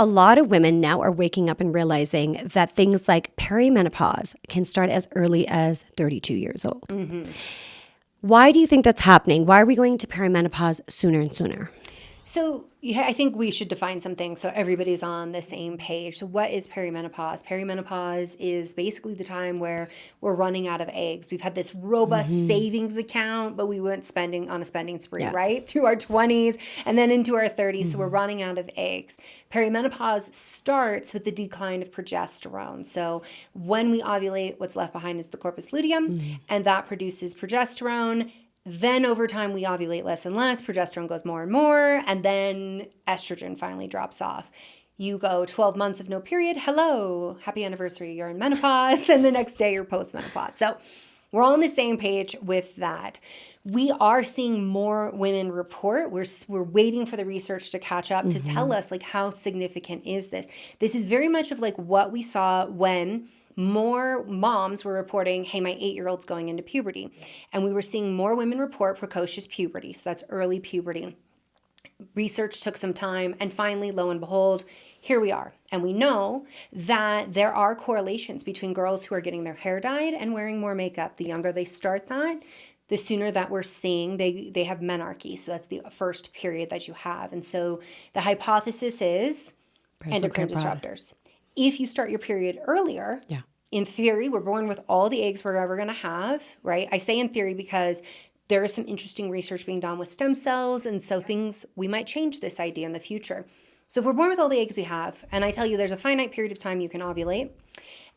a lot of women now are waking up and realizing that things like perimenopause can start as early as 32 years old. Why do you think that's happening? Why are we going to perimenopause sooner and sooner? So yeah, I think we should define something so everybody's on the same page. So what is perimenopause? Perimenopause is basically the time where we're running out of eggs. We've had this robust savings account, but we went spending on a spending spree, right? Through our 20s and then into our 30s. So we're running out of eggs. Perimenopause starts with the decline of progesterone. So when we ovulate, what's left behind is the corpus luteum, and that produces progesterone. Then over time, we ovulate less and less. Progesterone goes more and more. And then estrogen finally drops off. You go 12 months of no period. Hello, happy anniversary. You're in menopause. And the next day, you're post-menopause. So we're all on the same page with that. We are seeing more women report. We're waiting for the research to catch up to tell us, like, how significant is this? This is very much of like what we saw when more moms were reporting, hey, my 8-year-old's going into puberty. And we were seeing more women report precocious puberty. So that's early puberty. Research took some time. And finally, lo and behold, here we are. And we know that there are correlations between girls who are getting their hair dyed and wearing more makeup. The younger they start that, the sooner that we're seeing they have menarche. So that's the first period that you have. And so the hypothesis is endocrine disruptors. If you start your period earlier, in theory, we're born with all the eggs we're ever going to have, right? I say in theory because there is some interesting research being done with stem cells, and so we might change this idea in the future. So if we're born with all the eggs we have, and I tell you there's a finite period of time you can ovulate,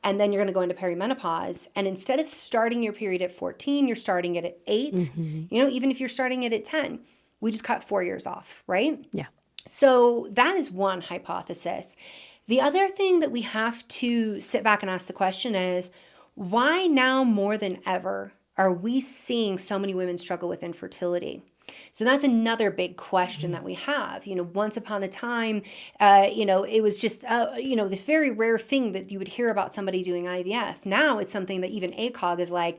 and then you're going to go into perimenopause, and instead of starting your period at 14, you're starting it at 8, even if you're starting it at 10, we just cut 4 years off, right? Yeah. So that is one hypothesis. The other thing that we have to sit back and ask the question is, why now more than ever are we seeing so many women struggle with infertility? So that's another big question that we have. Once upon a time, it was just, this very rare thing that you would hear about somebody doing IVF. Now it's something that even ACOG is like,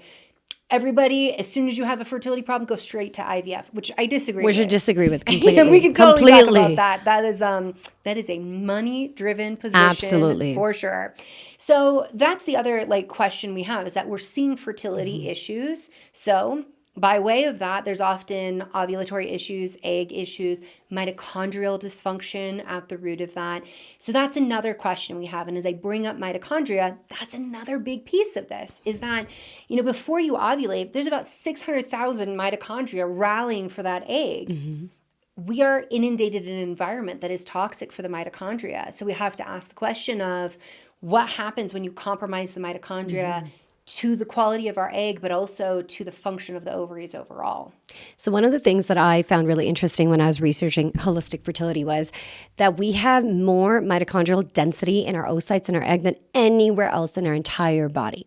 everybody, as soon as you have a fertility problem, go straight to IVF, which I disagree with. Which I disagree with completely. And we can totally talk about that. That is a money-driven position. Absolutely. For sure. So that's the other question we have, is that we're seeing fertility issues. So by way of that, there's often ovulatory issues, egg issues, mitochondrial dysfunction at the root of that. So that's another question we have. And as I bring up mitochondria, that's another big piece of this, is that, before you ovulate, there's about 600,000 mitochondria rallying for that egg. We are inundated in an environment that is toxic for the mitochondria. So we have to ask the question of what happens when you compromise the mitochondria to the quality of our egg, but also to the function of the ovaries overall. So one of the things that I found really interesting when I was researching holistic fertility was that we have more mitochondrial density in our oocytes in our egg than anywhere else in our entire body.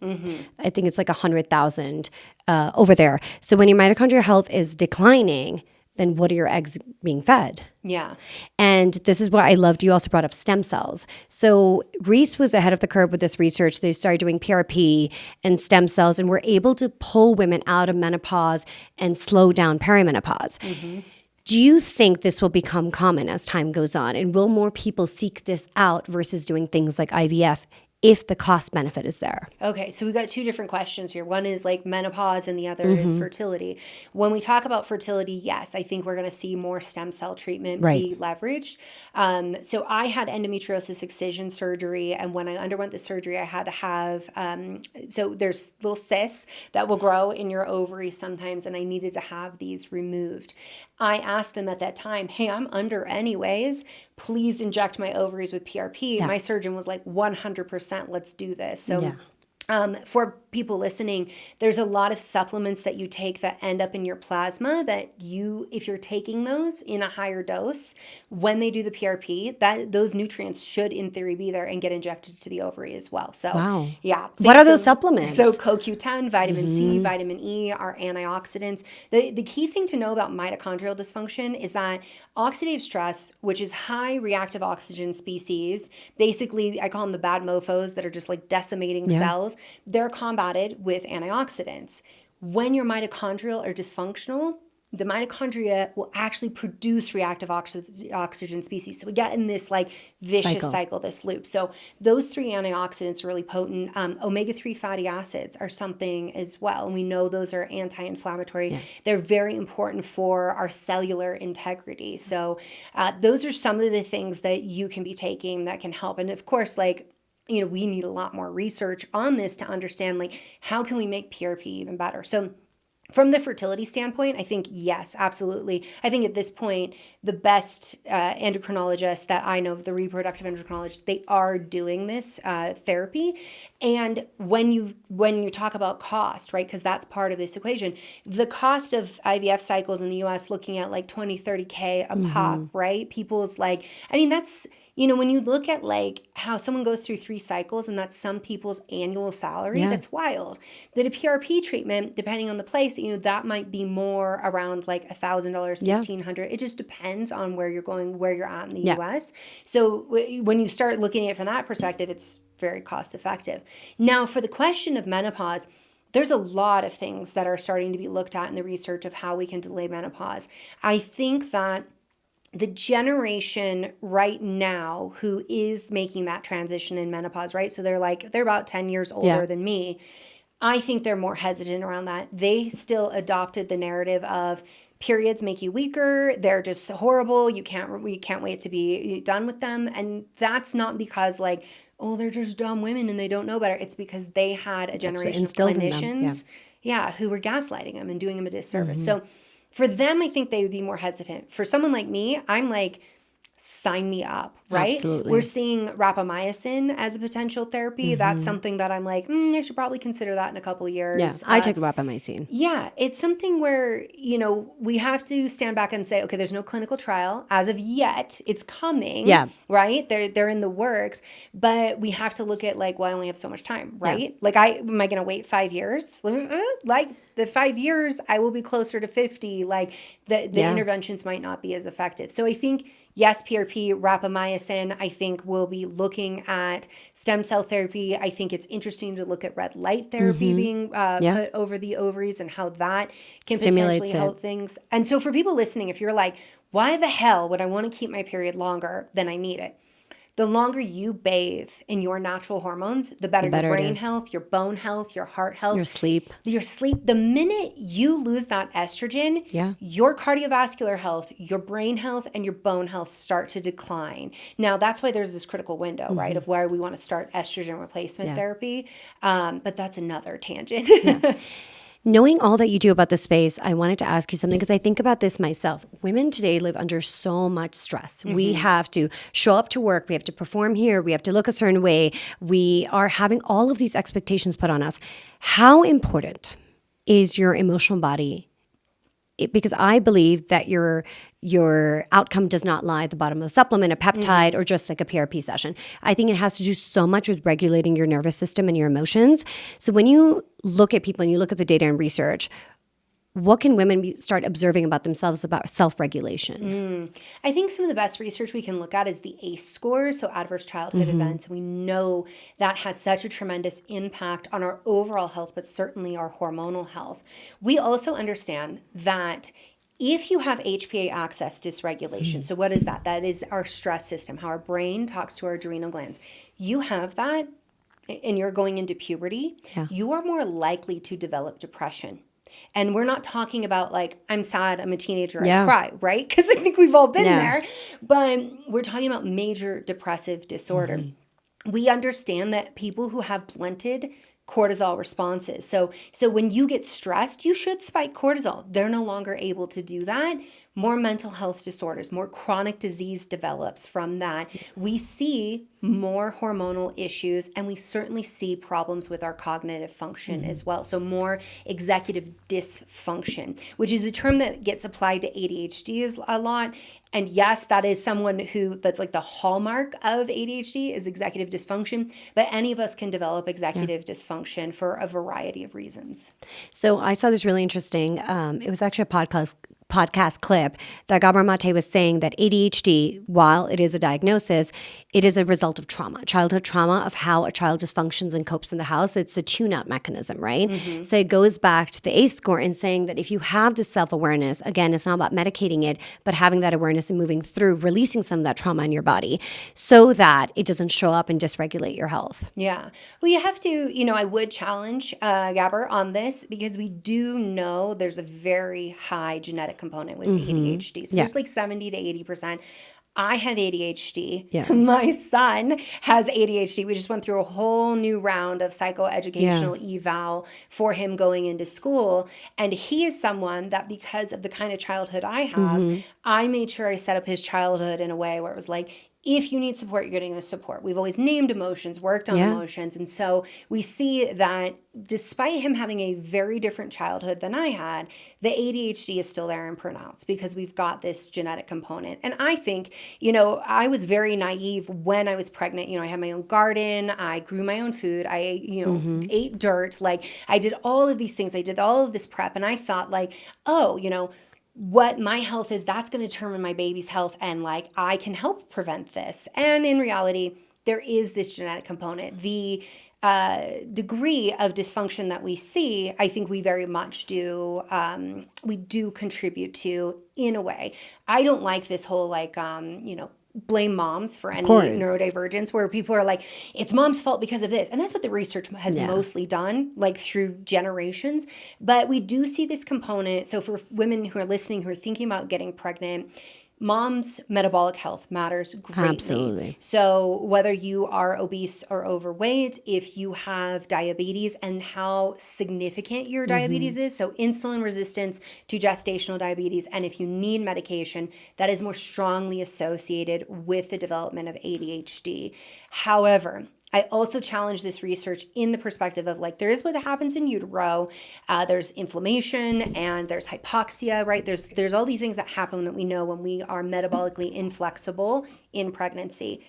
I think it's like 100,000 over there. So when your mitochondrial health is declining, then what are your eggs being fed? Yeah. And this is what I loved. You also brought up stem cells. So Greece was ahead of the curve with this research. They started doing PRP and stem cells and were able to pull women out of menopause and slow down perimenopause. Do you think this will become common as time goes on? And will more people seek this out versus doing things like IVF if the cost benefit is there? Okay, so we've got two different questions here. One is like menopause and the other is fertility. When we talk about fertility, yes, I think we're going to see more stem cell treatment be leveraged. So I had endometriosis excision surgery, and when I underwent the surgery, I had to have, so there's little cysts that will grow in your ovaries sometimes, and I needed to have these removed. I asked them at that time, hey, I'm under anyways, please inject my ovaries with PRP. My surgeon was like, 100%, let's do this. So for people listening, there's a lot of supplements that you take that end up in your plasma that if you're taking those in a higher dose, when they do the PRP, those nutrients should in theory be there and get injected to the ovary as well. So what are those supplements? So CoQ10, vitamin C, vitamin E are antioxidants. The key thing to know about mitochondrial dysfunction is that oxidative stress, which is high reactive oxygen species, basically I call them the bad mofos that are just like decimating cells, they're combated with antioxidants. When your mitochondrial are dysfunctional, the mitochondria will actually produce reactive oxygen species. So we get in this like vicious cycle, this loop. So those 3 antioxidants are really potent. Omega-3 fatty acids are something as well. And we know those are anti-inflammatory. Yeah. They're very important for our cellular integrity. So those are some of the things that you can be taking that can help. And of course, like, you know, we need a lot more research on this to understand, like, how can we make PRP even better? So from the fertility standpoint, I think, yes, absolutely. I think at this point, the best endocrinologists that I know, the reproductive endocrinologists, they are doing this therapy. And when you talk about cost, right, because that's part of this equation, the cost of IVF cycles in the US looking at like 20, 30K a pop, right? People's like, I mean, that's, you know, when you look at like how someone goes through 3 cycles and that's some people's annual salary, that's wild. That a PRP treatment, depending on the place, you know, that might be more around like $1,000, $1,500. It just depends on where you're going, where you're at in the US. So when you start looking at it from that perspective, it's very cost effective. Now, for the question of menopause, there's a lot of things that are starting to be looked at in the research of how we can delay menopause. I think that the generation right now who is making that transition in menopause, right? So they're about 10 years older than me. I think they're more hesitant around that. They still adopted the narrative of periods make you weaker. They're just horrible. We can't wait to be done with them. And that's not because like, oh, they're just dumb women and they don't know better. It's because they had a generation of clinicians, who were gaslighting them and doing them a disservice. So for them, I think they would be more hesitant. For someone like me, I'm like, sign me up, right? Absolutely. We're seeing rapamycin as a potential therapy. That's something that I'm like, I should probably consider that in a couple of years. Yeah, I take rapamycin. Yeah, it's something where, you know, we have to stand back and say, okay, there's no clinical trial as of yet. It's coming, right? They're in the works, but we have to look at like, well, I only have so much time, right? Yeah. Like, am I going to wait 5 years? Like the 5 years, I will be closer to 50. Like the interventions might not be as effective. So I think, yes, PRP, rapamycin, I think we'll be looking at stem cell therapy. I think it's interesting to look at red light therapy being put over the ovaries and how that can potentially help things. And so for people listening, if you're like, why the hell would I want to keep my period longer than I need it? The longer you bathe in your natural hormones, the better your brain health, your bone health, your heart health. Your sleep. The minute you lose that estrogen, your cardiovascular health, your brain health, and your bone health start to decline. Now, that's why there's this critical window, right, of where we want to start estrogen replacement therapy. But that's another tangent. Knowing all that you do about the space, I wanted to ask you something because I think about this myself. Women today live under so much stress. We have to show up to work. We have to perform here. We have to look a certain way. We are having all of these expectations put on us. How important is your emotional body? Because I believe that your outcome does not lie at the bottom of a supplement, a peptide, or just like a PRP session. I think it has to do so much with regulating your nervous system and your emotions. So when you look at people and you look at the data and research, what can women start observing about themselves about self-regulation? I think some of the best research we can look at is the ACE score, so adverse childhood events. We know that has such a tremendous impact on our overall health, but certainly our hormonal health. We also understand that if you have HPA axis dysregulation, so what is that? That is our stress system, how our brain talks to our adrenal glands. You have that and you're going into puberty, you are more likely to develop depression. And we're not talking about like, I'm sad, I'm a teenager, I cry, right? Because I think we've all been there. But we're talking about major depressive disorder. We understand that people who have blunted cortisol responses. So when you get stressed, you should spike cortisol. They're no longer able to do that. More mental health disorders, more chronic disease develops from that. We see more hormonal issues, and we certainly see problems with our cognitive function as well. So more executive dysfunction, which is a term that gets applied to ADHD a lot. And yes, that is someone that's like the hallmark of ADHD is executive dysfunction, but any of us can develop executive dysfunction for a variety of reasons. So I saw this really interesting, it was actually a podcast clip that Gabor Mate was saying that ADHD, while it is a diagnosis, it is a result of trauma, childhood trauma, of how a child just functions and copes in the house. It's the tune-out mechanism, right? So it goes back to the ACE score and saying that if you have this self-awareness, again, it's not about medicating it, but having that awareness and moving through, releasing some of that trauma in your body so that it doesn't show up and dysregulate your health. Yeah. Well, you have to, I would challenge Gabor on this because we do know there's a very high genetic component with ADHD. So there's like 70 to 80%. I have ADHD. Yeah. My son has ADHD. We just went through a whole new round of psychoeducational eval for him going into school. And he is someone that, because of the kind of childhood I have, I made sure I set up his childhood in a way where it was like, if you need support, you're getting the support. We've always named emotions, worked on emotions. And so we see that despite him having a very different childhood than I had, the ADHD is still there and pronounced because we've got this genetic component. And I think, I was very naive when I was pregnant. I had my own garden. I grew my own food. I, ate dirt. Like, I did all of these things. I did all of this prep. And I thought like, what my health is, that's going to determine my baby's health, and like I can help prevent this. And in reality, there is this genetic component. The degree of dysfunction that we see, I think we very much do, we do contribute to in a way. I don't like this whole blame moms for any neurodivergence, where people are like, it's mom's fault because of this. And that's what the research has mostly done, like through generations. But we do see this component. So for women who are listening, who are thinking about getting pregnant, mom's metabolic health matters greatly. Absolutely. So whether you are obese or overweight, if you have diabetes and how significant your diabetes is, so insulin resistance to gestational diabetes, and if you need medication, that is more strongly associated with the development of ADHD. However, I also challenge this research in the perspective of like, there is what happens in utero, there's inflammation and there's hypoxia, right? There's all these things that happen that we know when we are metabolically inflexible in pregnancy.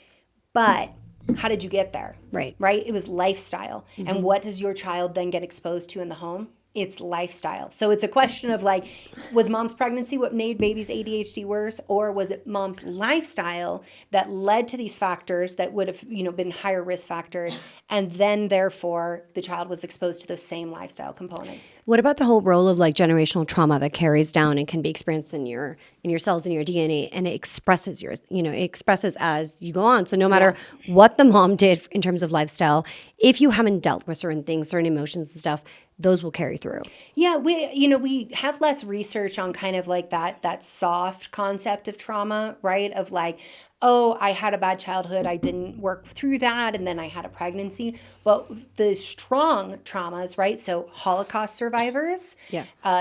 But how did you get there? Right. Right? It was lifestyle. And what does your child then get exposed to in the home? It's lifestyle. So it's a question of like, was mom's pregnancy what made baby's ADHD worse? Or was it mom's lifestyle that led to these factors that would have, been higher risk factors? And then therefore the child was exposed to those same lifestyle components. What about the whole role of like generational trauma that carries down and can be experienced in your cells, in your DNA, and it expresses it expresses as you go on. So no matter what the mom did in terms of lifestyle, if you haven't dealt with certain things, certain emotions and stuff, those will carry through. Yeah, we have less research on kind of like that soft concept of trauma, right? Of like, oh, I had a bad childhood, I didn't work through that, and then I had a pregnancy. But the strong traumas, right? So Holocaust survivors,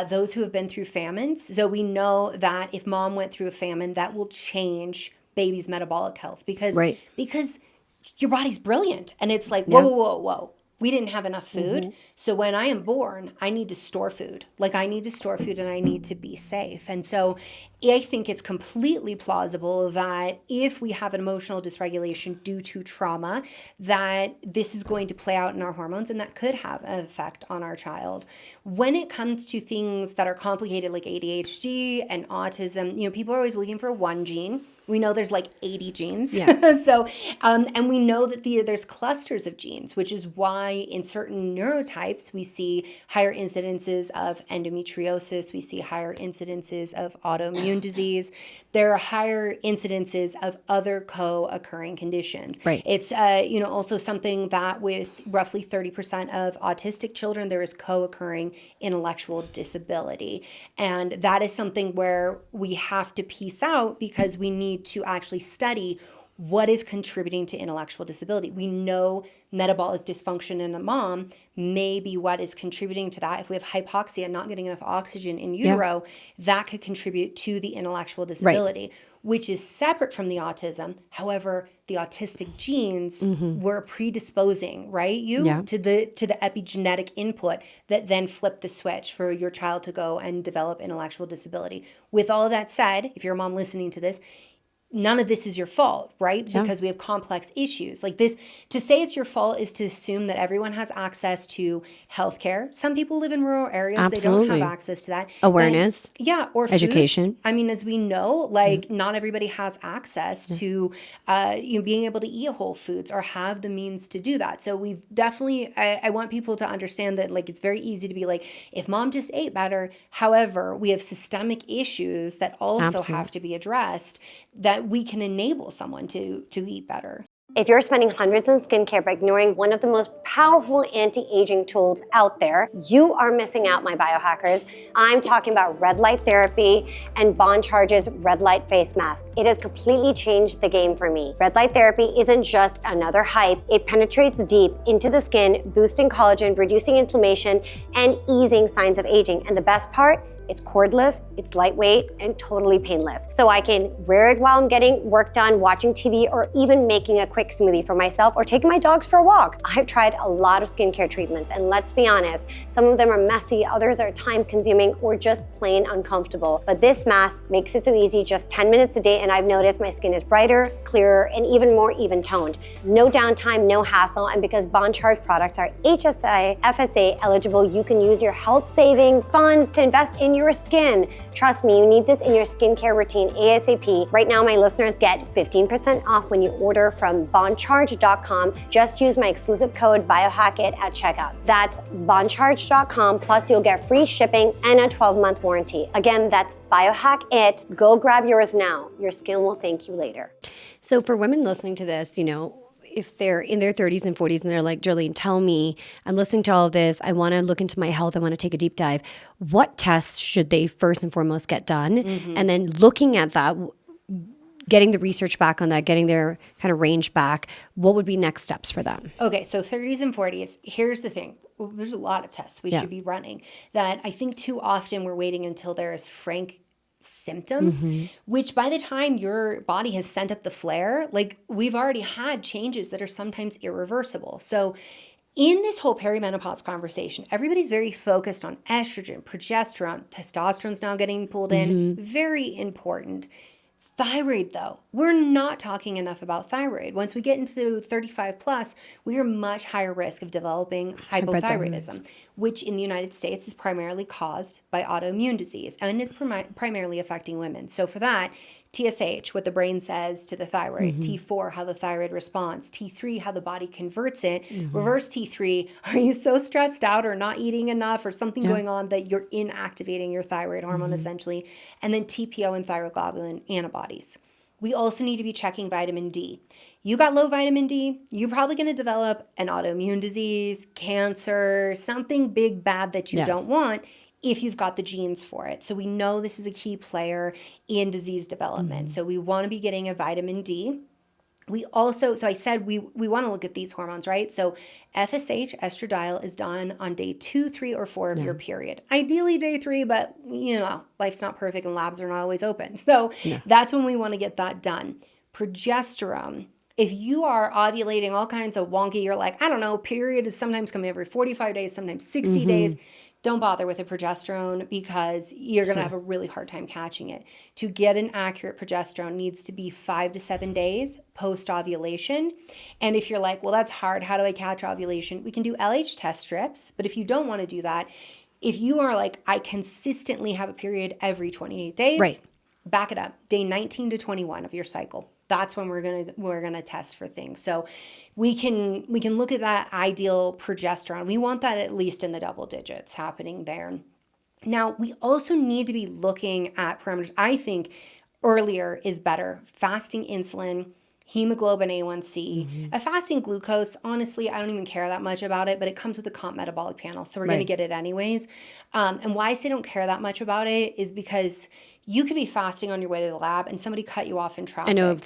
those who have been through famines. So we know that if mom went through a famine, that will change baby's metabolic health because your body's brilliant. And it's like, whoa. We didn't have enough food. So when I am born, I need to store food. Like I need to store food and I need to be safe. And so I think it's completely plausible that if we have an emotional dysregulation due to trauma, that this is going to play out in our hormones and that could have an effect on our child. When it comes to things that are complicated like ADHD and autism, people are always looking for one gene. We know there's like 80 genes. So, and we know that there's clusters of genes, which is why in certain neurotypes, we see higher incidences of endometriosis. We see higher incidences of autoimmune disease. There are higher incidences of other co-occurring conditions. Right. It's, also something that with roughly 30% of autistic children, there is co-occurring intellectual disability. And that is something where we have to piece out because we need to actually study what is contributing to intellectual disability. We know metabolic dysfunction in a mom may be what is contributing to that. If we have hypoxia, not getting enough oxygen in utero, that could contribute to the intellectual disability, which is separate from the autism. However, the autistic genes were predisposing, right? To the epigenetic input that then flipped the switch for your child to go and develop intellectual disability. With all of that said, if you're a mom listening to this, none of this is your fault, right? Yeah. Because we have complex issues. Like this, to say it's your fault is to assume that everyone has access to healthcare. Some people live in rural areas. They don't Absolutely. have access to that. Awareness. Yeah, or food. Education. I mean, as we know, like not everybody has access to being able to eat whole foods or have the means to do that. So we've definitely, I want people to understand that like it's very easy to be like, if mom just ate better. However, we have systemic issues that also have to be addressed that we can enable someone to eat better. If you're spending hundreds on skincare but ignoring one of the most powerful anti-aging tools out there, you are missing out, my biohackers. I'm talking about red light therapy and Bond Charge's red light face mask. It has completely changed the game for me. Red light therapy isn't just another hype. It penetrates deep into the skin, boosting collagen, reducing inflammation, and easing signs of aging. And the best part, it's cordless, it's lightweight, and totally painless. So I can wear it while I'm getting work done, watching TV, or even making a quick smoothie for myself or taking my dogs for a walk. I've tried a lot of skincare treatments, and let's be honest, some of them are messy, others are time-consuming, or just plain uncomfortable. But this mask makes it so easy, just 10 minutes a day, and I've noticed my skin is brighter, clearer, and even more even-toned. No downtime, no hassle, and because Bond Charge products are HSA, FSA eligible, you can use your health-saving funds to invest in your skin. Trust me, you need this in your skincare routine ASAP. Right now, my listeners get 15% off when you order from bondcharge.com. Just use my exclusive code Biohack-it at checkout. That's bondcharge.com, plus you'll get free shipping and a 12-month warranty. Again, that's Biohack-it. Go grab yours now. Your skin will thank you later. So for women listening to this, if they're in their 30s and 40s and they're like, Jolene, tell me, I'm listening to all of this. I want to look into my health. I want to take a deep dive. What tests should they first and foremost get done? And then looking at that, getting the research back on that, getting their kind of range back, what would be next steps for them? Okay, so 30s and 40s, here's the thing. There's a lot of tests we should be running that I think too often we're waiting until there's frank symptoms, which by the time your body has sent up the flare, like we've already had changes that are sometimes irreversible. So in this whole perimenopause conversation, everybody's very focused on estrogen, progesterone, testosterone's now getting pulled in, very important. Thyroid, though, we're not talking enough about thyroid. Once we get into 35 plus, we are much higher risk of developing hypothyroidism, which in the United States is primarily caused by autoimmune disease and is primarily affecting women. So for that, TSH, what the brain says to the thyroid, T4, how the thyroid responds, T3, how the body converts it, reverse T3, are you so stressed out or not eating enough or something going on that you're inactivating your thyroid hormone essentially, and then TPO and thyroglobulin antibodies. We also need to be checking vitamin D. You got low vitamin D, you're probably going to develop an autoimmune disease, cancer, something big bad that you don't want if you've got the genes for it. So we know this is a key player in disease development. So we want to be getting a vitamin D. We also, so I said we want to look at these hormones, right? So FSH, estradiol, is done on day 2, 3, or 4 of your period. Ideally day 3, but life's not perfect and labs are not always open. So that's when we want to get that done. Progesterone. If you are ovulating all kinds of wonky, you're like, I don't know, period is sometimes coming every 45 days, sometimes 60 days. Don't bother with a progesterone because you're going to have a really hard time catching it. To get an accurate progesterone needs to be 5 to 7 days post-ovulation. And if you're like, well, that's hard. How do I catch ovulation? We can do LH test strips. But if you don't want to do that, if you are like, I consistently have a period every 28 days, back it up. Day 19 to 21 of your cycle. That's when we're gonna test for things. So we can look at that ideal progesterone. We want that at least in the double digits happening there. Now, we also need to be looking at parameters. I think earlier is better. Fasting insulin, hemoglobin A1C, a fasting glucose. Honestly, I don't even care that much about it, but it comes with a comp metabolic panel, so we're going to get it anyways. And why I say don't care that much about it is because you could be fasting on your way to the lab and somebody cut you off in traffic. I know,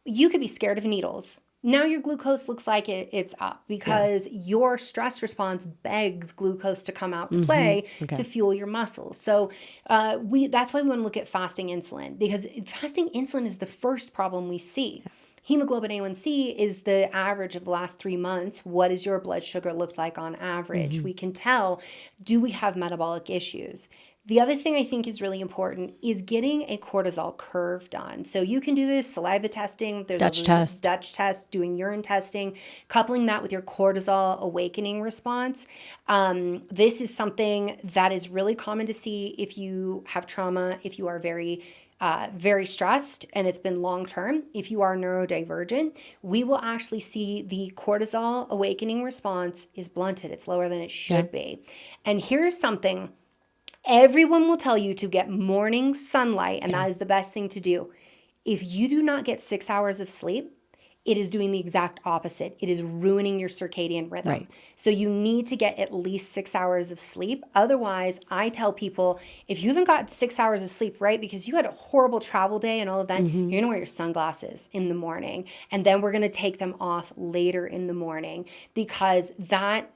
You could be scared of needles. Now your glucose looks like it's up because your stress response begs glucose to come out to play to fuel your muscles. So that's why we want to look at fasting insulin, because fasting insulin is the first problem we see. Hemoglobin A1C is the average of the last 3 months. What does your blood sugar look like on average? We can tell, do we have metabolic issues? The other thing I think is really important is getting a cortisol curve done. So you can do this saliva testing, there's Dutch test, doing urine testing, coupling that with your cortisol awakening response. This is something that is really common to see if you have trauma, if you are very stressed and it's been long term. If you are neurodivergent, we will actually see the cortisol awakening response is blunted. It's lower than it should be. And here's something. Everyone will tell you to get morning sunlight, and that is the best thing to do. If you do not get 6 hours of sleep, it is doing the exact opposite. It is ruining your circadian rhythm. Right. So you need to get at least 6 hours of sleep. Otherwise, I tell people, if you haven't got 6 hours of sleep, right, because you had a horrible travel day and all of that, you're going to wear your sunglasses in the morning. And then we're going to take them off later in the morning, because that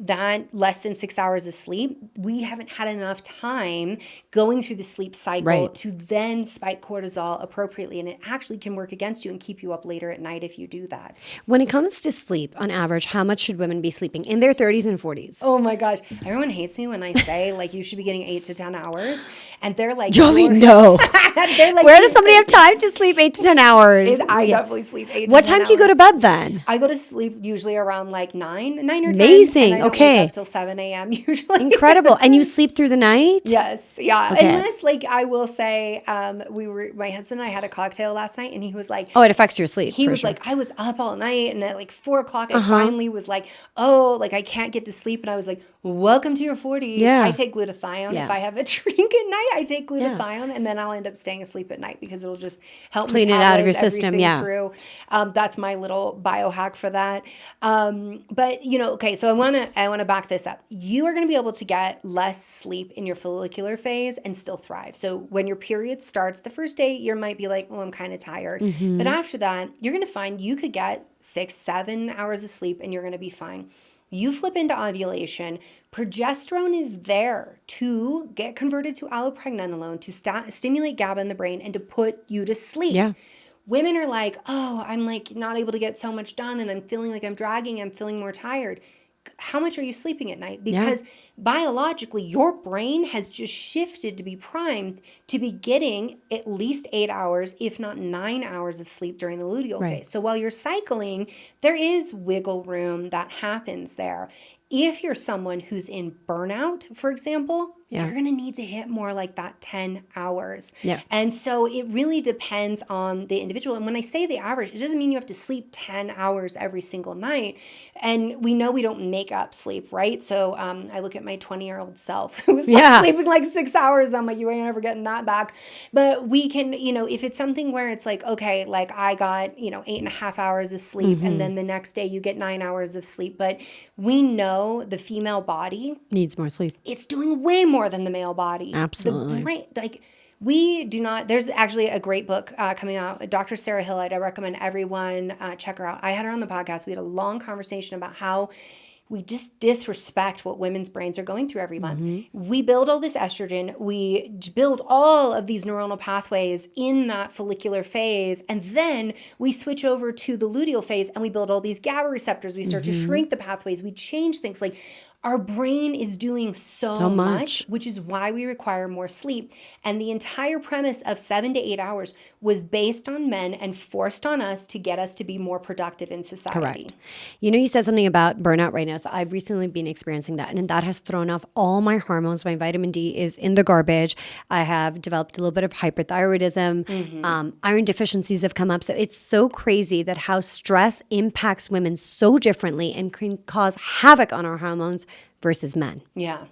less than 6 hours of sleep, we haven't had enough time going through the sleep cycle to then spike cortisol appropriately. And it actually can work against you and keep you up later at night if you do that. When it comes to sleep, on average, how much should women be sleeping in their 30s and 40s? Oh my gosh. Everyone hates me when I say, like, you should be getting 8 to 10 hours. And they're like, Jolene, no. They're like, where does somebody have time to sleep 8 to 10 hours? I definitely sleep 8 to 10 hours. What time do you go to bed then? I go to sleep usually around like 9 or 10. Amazing. And I don't wake up till 7 a.m. usually. Incredible. And you sleep through the night? Yes. Yeah. Okay. Unless, like, I will say, my husband and I had a cocktail last night, and he was like, oh, it affects your sleep. He was like, I was up all night, and at like 4 o'clock, I finally was like, oh, like I can't get to sleep. And I was like, welcome to your 40s. Yeah. I take glutathione. Yeah. If I have a drink at night, I take glutathione, and then I'll end up staying asleep at night because it'll just help clean it out of your system. Yeah. Through. That's my little biohack for that. But okay, so I want to back this up. You are going to be able to get less sleep in your follicular phase and still thrive. So when your period starts, the first day you might be like, oh, I'm kind of tired. But after that, you're going to find you could get 6-7 hours of sleep and you're going to be fine. You flip into ovulation, progesterone is there to get converted to allopregnanolone, to stimulate GABA in the brain and to put you to sleep. Yeah. Women are like, oh, I'm like not able to get so much done and I'm feeling like I'm dragging, I'm feeling more tired. How much are you sleeping at night? Because biologically, your brain has just shifted to be primed to be getting at least 8 hours, if not 9 hours of sleep during the luteal phase. So while you're cycling, there is wiggle room that happens there. If you're someone who's in burnout, for example, you're going to need to hit more like that 10 hours. Yeah. And so it really depends on the individual. And when I say the average, it doesn't mean you have to sleep 10 hours every single night. And we know we don't make up sleep, right? So I look at my 20-year-old self who was sleeping like 6 hours. I'm like, you ain't ever getting that back. But we can, if it's something where it's like, okay, like I got, 8.5 hours of sleep and then the next day you get 9 hours of sleep. But we know the female body needs more sleep. It's doing way more than the male body. Absolutely. The brain, like we do not, there's actually a great book coming out, Dr. Sarah Hillite. I recommend everyone check her out. I had her on the podcast. We had a long conversation about how we just disrespect what women's brains are going through every month. We build all this estrogen. We build all of these neuronal pathways in that follicular phase. And then we switch over to the luteal phase and we build all these GABA receptors. We start to shrink the pathways. We change things. Like our brain is doing so much, which is why we require more sleep. And the entire premise of 7 to 8 hours was based on men and forced on us to get us to be more productive in society. Correct. You said something about burnout right now. So I've recently been experiencing that, and that has thrown off all my hormones. My vitamin D is in the garbage. I have developed a little bit of hyperthyroidism. Iron deficiencies have come up. So it's so crazy that how stress impacts women so differently and can cause havoc on our hormones versus men. Yeah.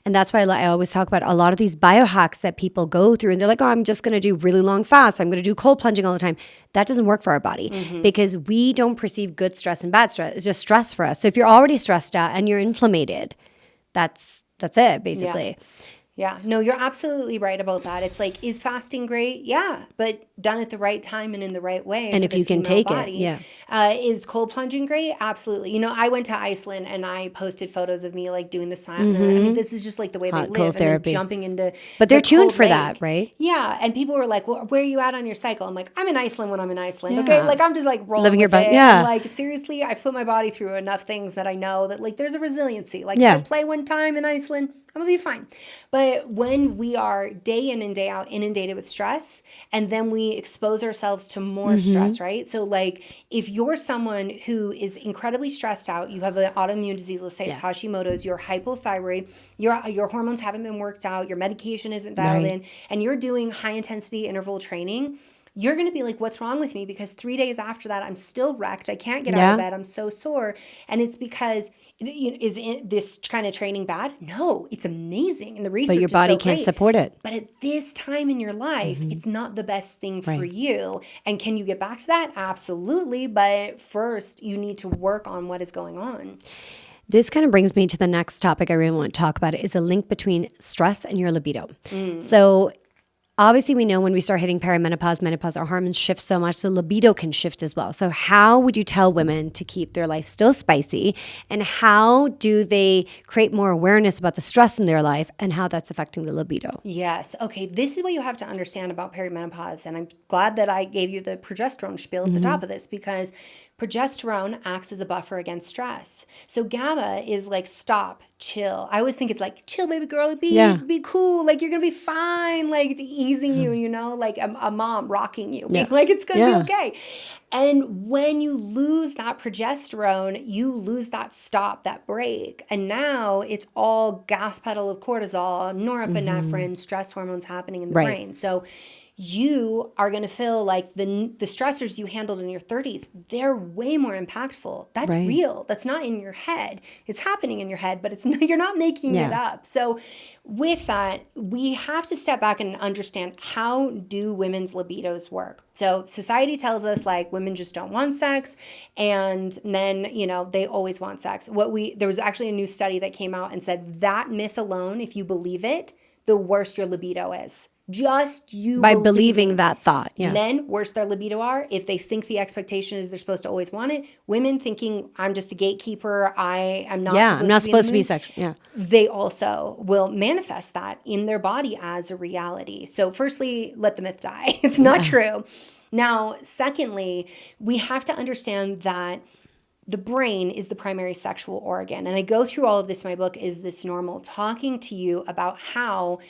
And that's why I always talk about a lot of these biohacks that people go through, and they're like, oh, I'm just going to do really long fasts. I'm going to do cold plunging all the time. That doesn't work for our body because we don't perceive good stress and bad stress. It's just stress for us. So if you're already stressed out and you're inflamed, that's it, basically. Yeah, no, you're absolutely right about that. It's like, is fasting great? Yeah, but done at the right time and in the right way. And if you can take body. it, Is cold plunging great? Absolutely. I went to Iceland and I posted photos of me like doing the sauna. I mean, this is just like the way Hot they cold live. therapy. And jumping into But they're the tuned cold for lake. that, right? Yeah, and people were like, well, where are you at on your cycle? I'm like, I'm in Iceland when I'm in Iceland. Yeah. Okay, like I'm just like rolling living your with bike. it. Yeah, And, like seriously, I've put my body through enough things that I know that like there's a resiliency. Like Yeah. if I play one time in Iceland, I'm gonna be fine. But But when we are day in and day out inundated with stress, and then we expose ourselves to more stress, right? So like if you're someone who is incredibly stressed out, you have an autoimmune disease, let's say it's Hashimoto's, you're hypothyroid, your hormones haven't been worked out, your medication isn't dialed in, and you're doing high intensity interval training, you're going to be like, what's wrong with me? Because 3 days after that, I'm still wrecked. I can't get out of bed. I'm so sore. And it's because, is this kind of training bad? No, it's amazing. And the research But your body can't great. support it. But at this time in your life, it's not the best thing for you. And can you get back to that? Absolutely. But first, you need to work on what is going on. This kind of brings me to the next topic I really want to talk about is a link between stress and your libido. So obviously, we know when we start hitting perimenopause, menopause, our hormones shift so much, so libido can shift as well. So how would you tell women to keep their life still spicy? And how do they create more awareness about the stress in their life and how that's affecting the libido? Yes. Okay. This is what you have to understand about perimenopause. And I'm glad that I gave you the progesterone spiel at the top of this, because progesterone acts as a buffer against stress. So GABA is like, stop, chill. I always think it's like, chill, baby girl, be cool. Like, you're going to be fine. Like, easing you, you know, like a mom rocking you. Being like, it's going to be okay. And when you lose that progesterone, you lose that stop, that break. And now it's all gas pedal of cortisol, norepinephrine, stress hormones happening in the brain. So you are going to feel like the stressors you handled in your 30s, they're way more impactful. That's real. That's not in your head. It's happening in your head, but it's not, you're not making it up. So with that, we have to step back and understand, how do women's libidos work? So society tells us like women just don't want sex, and men, you know, they always want sex. There was actually a new study that came out and said that myth alone, if you believe it, the worse your libido is. Just you by believing that thought. Men, worse their libido are if they think the expectation is they're supposed to always want it. Women thinking, I'm just a gatekeeper, I am not I'm not supposed to be sexual. They also will manifest that in their body as a reality. So firstly, let the myth die. It's not true. Now, secondly, we have to understand that the brain is the primary sexual organ. And I go through all of this in my book, Is This Normal? Talking to you about how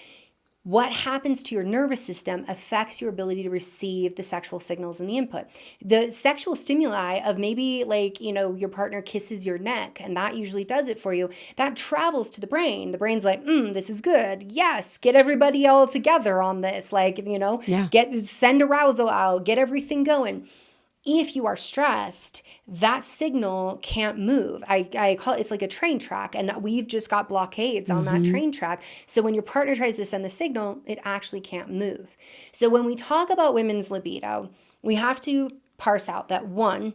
what happens to your nervous system affects your ability to receive the sexual signals and the input. The sexual stimuli of maybe like, you know, your partner kisses your neck, and that usually does it for you. That travels to the brain. The brain's like, this is good. Yes, get everybody all together on this. Like, you know, send arousal out, get everything going. If you are stressed, that signal can't move. I call it, it's like a train track, and we've just got blockades on that train track. So when your partner tries to send the signal, it actually can't move. So when we talk about women's libido, we have to parse out that, one,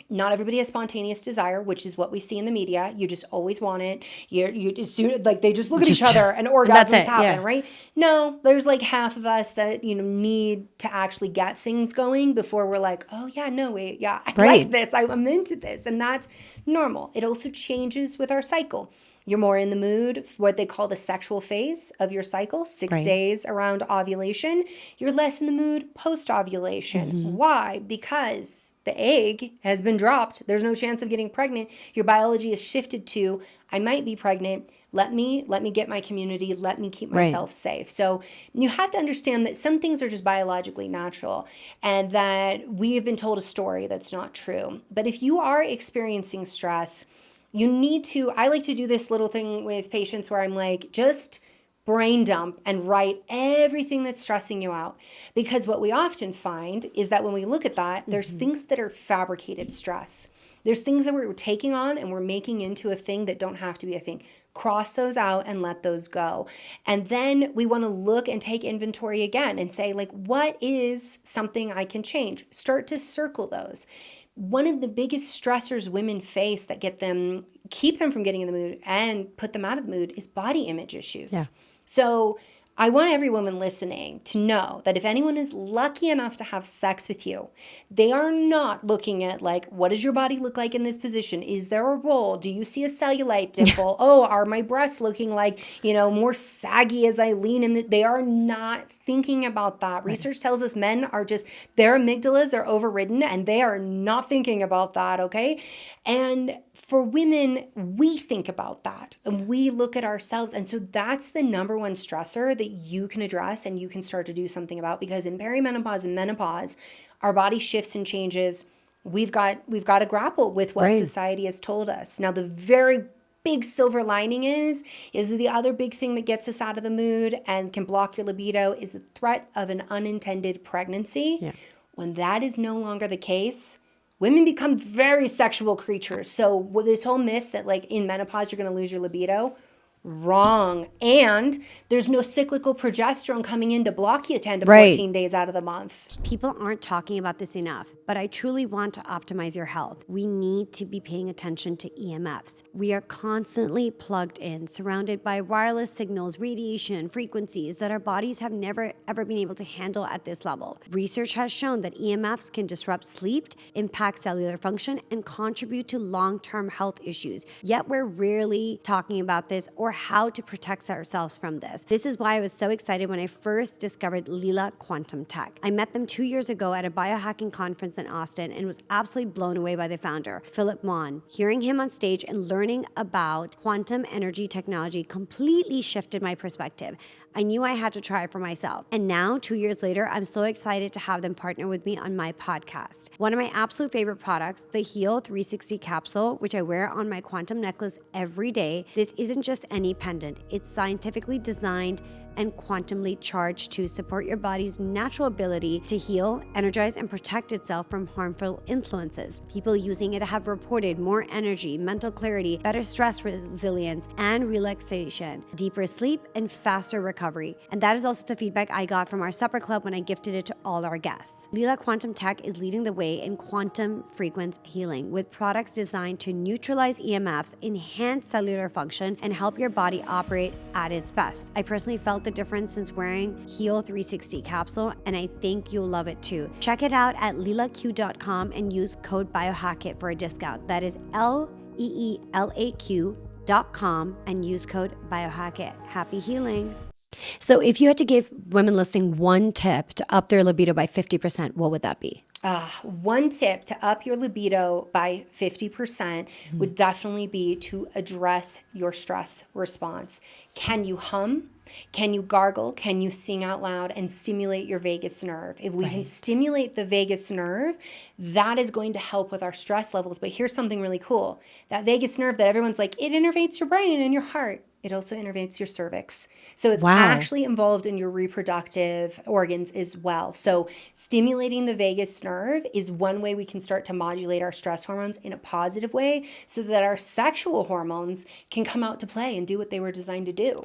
not everybody has spontaneous desire, which is what we see in the media. You just always want it. You just like, they just look at each other and orgasms happen, right? No, there's like half of us that, you know, need to actually get things going before we're like, oh yeah, no, wait, yeah, I like this. I'm into this. And that's normal. It also changes with our cycle. You're more in the mood, what they call the sexual phase of your cycle, 6 days around ovulation. You're less in the mood post-ovulation. Why? Because the egg has been dropped. There's no chance of getting pregnant. Your biology is shifted to, I might be pregnant. Let me get my community. Let me keep myself safe. So you have to understand that some things are just biologically natural, and that we have been told a story that's not true. But if you are experiencing stress, you need to, I like to do this little thing with patients where I'm like, just brain dump and write everything that's stressing you out. Because what we often find is that when we look at that, there's things that are fabricated stress. There's things that we're taking on and we're making into a thing that don't have to be a thing. Cross those out and let those go. And then we want to look and take inventory again and say, like, what is something I can change? Start to circle those. One of the biggest stressors women face that keep them from getting in the mood and put them out of the mood is body image issues. So I want every woman listening to know that if anyone is lucky enough to have sex with you, they are not looking at like, what does your body look like in this position? Is there a roll? Do you see a cellulite dimple? Oh, are my breasts looking like, you know, more saggy as I lean in? They are not thinking about that. Research tells us men are just, their amygdalas are overridden and they are not thinking about that, okay? And for women, we think about that and we look at ourselves. And so that's the number one stressor that you can address and you can start to do something about, because in perimenopause and menopause, our body shifts and changes. We've got to grapple with what society has told us. Now, the very big silver lining is the other big thing that gets us out of the mood and can block your libido is the threat of an unintended pregnancy. Yeah. When that is no longer the case, women become very sexual creatures. So with this whole myth that like in menopause you're going to lose your libido, wrong. And there's no cyclical progesterone coming in to block you 10 to 14 days out of the month. People aren't talking about this enough, but I truly want to optimize your health. We need to be paying attention to EMFs. We are constantly plugged in, surrounded by wireless signals, radiation, frequencies that our bodies have never ever been able to handle at this level. Research has shown that EMFs can disrupt sleep, impact cellular function, and contribute to long-term health issues. Yet we're rarely talking about this or how to protect ourselves from this. This is why I was so excited when I first discovered Lila Quantum Tech. I met them 2 years ago at a biohacking conference in Austin and was absolutely blown away by the founder, Philip Mon. Hearing him on stage and learning about quantum energy technology completely shifted my perspective. I knew I had to try it for myself. And now, 2 years later, I'm so excited to have them partner with me on my podcast. One of my absolute favorite products, the Heal 360 capsule, which I wear on my quantum necklace every day. This isn't just any pendant. It's scientifically designed and quantumly charged to support your body's natural ability to heal, energize, and protect itself from harmful influences. People using it have reported more energy, mental clarity, better stress resilience, and relaxation, deeper sleep, and faster recovery. And that is also the feedback I got from our supper club when I gifted it to all our guests. Lila Quantum Tech is leading the way in quantum frequency healing with products designed to neutralize EMFs, enhance cellular function, and help your body operate at its best. I personally felt the difference since wearing Heal 360 capsule, and I think you'll love it too. Check it out at lilaq.com and use code Biohack-it for a discount. That is LEELAQ.com and use code Biohack-it. Happy healing. So if you had to give women listening one tip to up their libido by 50%, what would that be? One tip to up your libido by 50% would definitely be to address your stress response. Can you hum? Can you gargle? Can you sing out loud and stimulate your vagus nerve? If we can stimulate the vagus nerve, that is going to help with our stress levels. But here's something really cool. That vagus nerve that everyone's like, it innervates your brain and your heart. It also innervates your cervix. So it's actually involved in your reproductive organs as well. So stimulating the vagus nerve is one way we can start to modulate our stress hormones in a positive way so that our sexual hormones can come out to play and do what they were designed to do.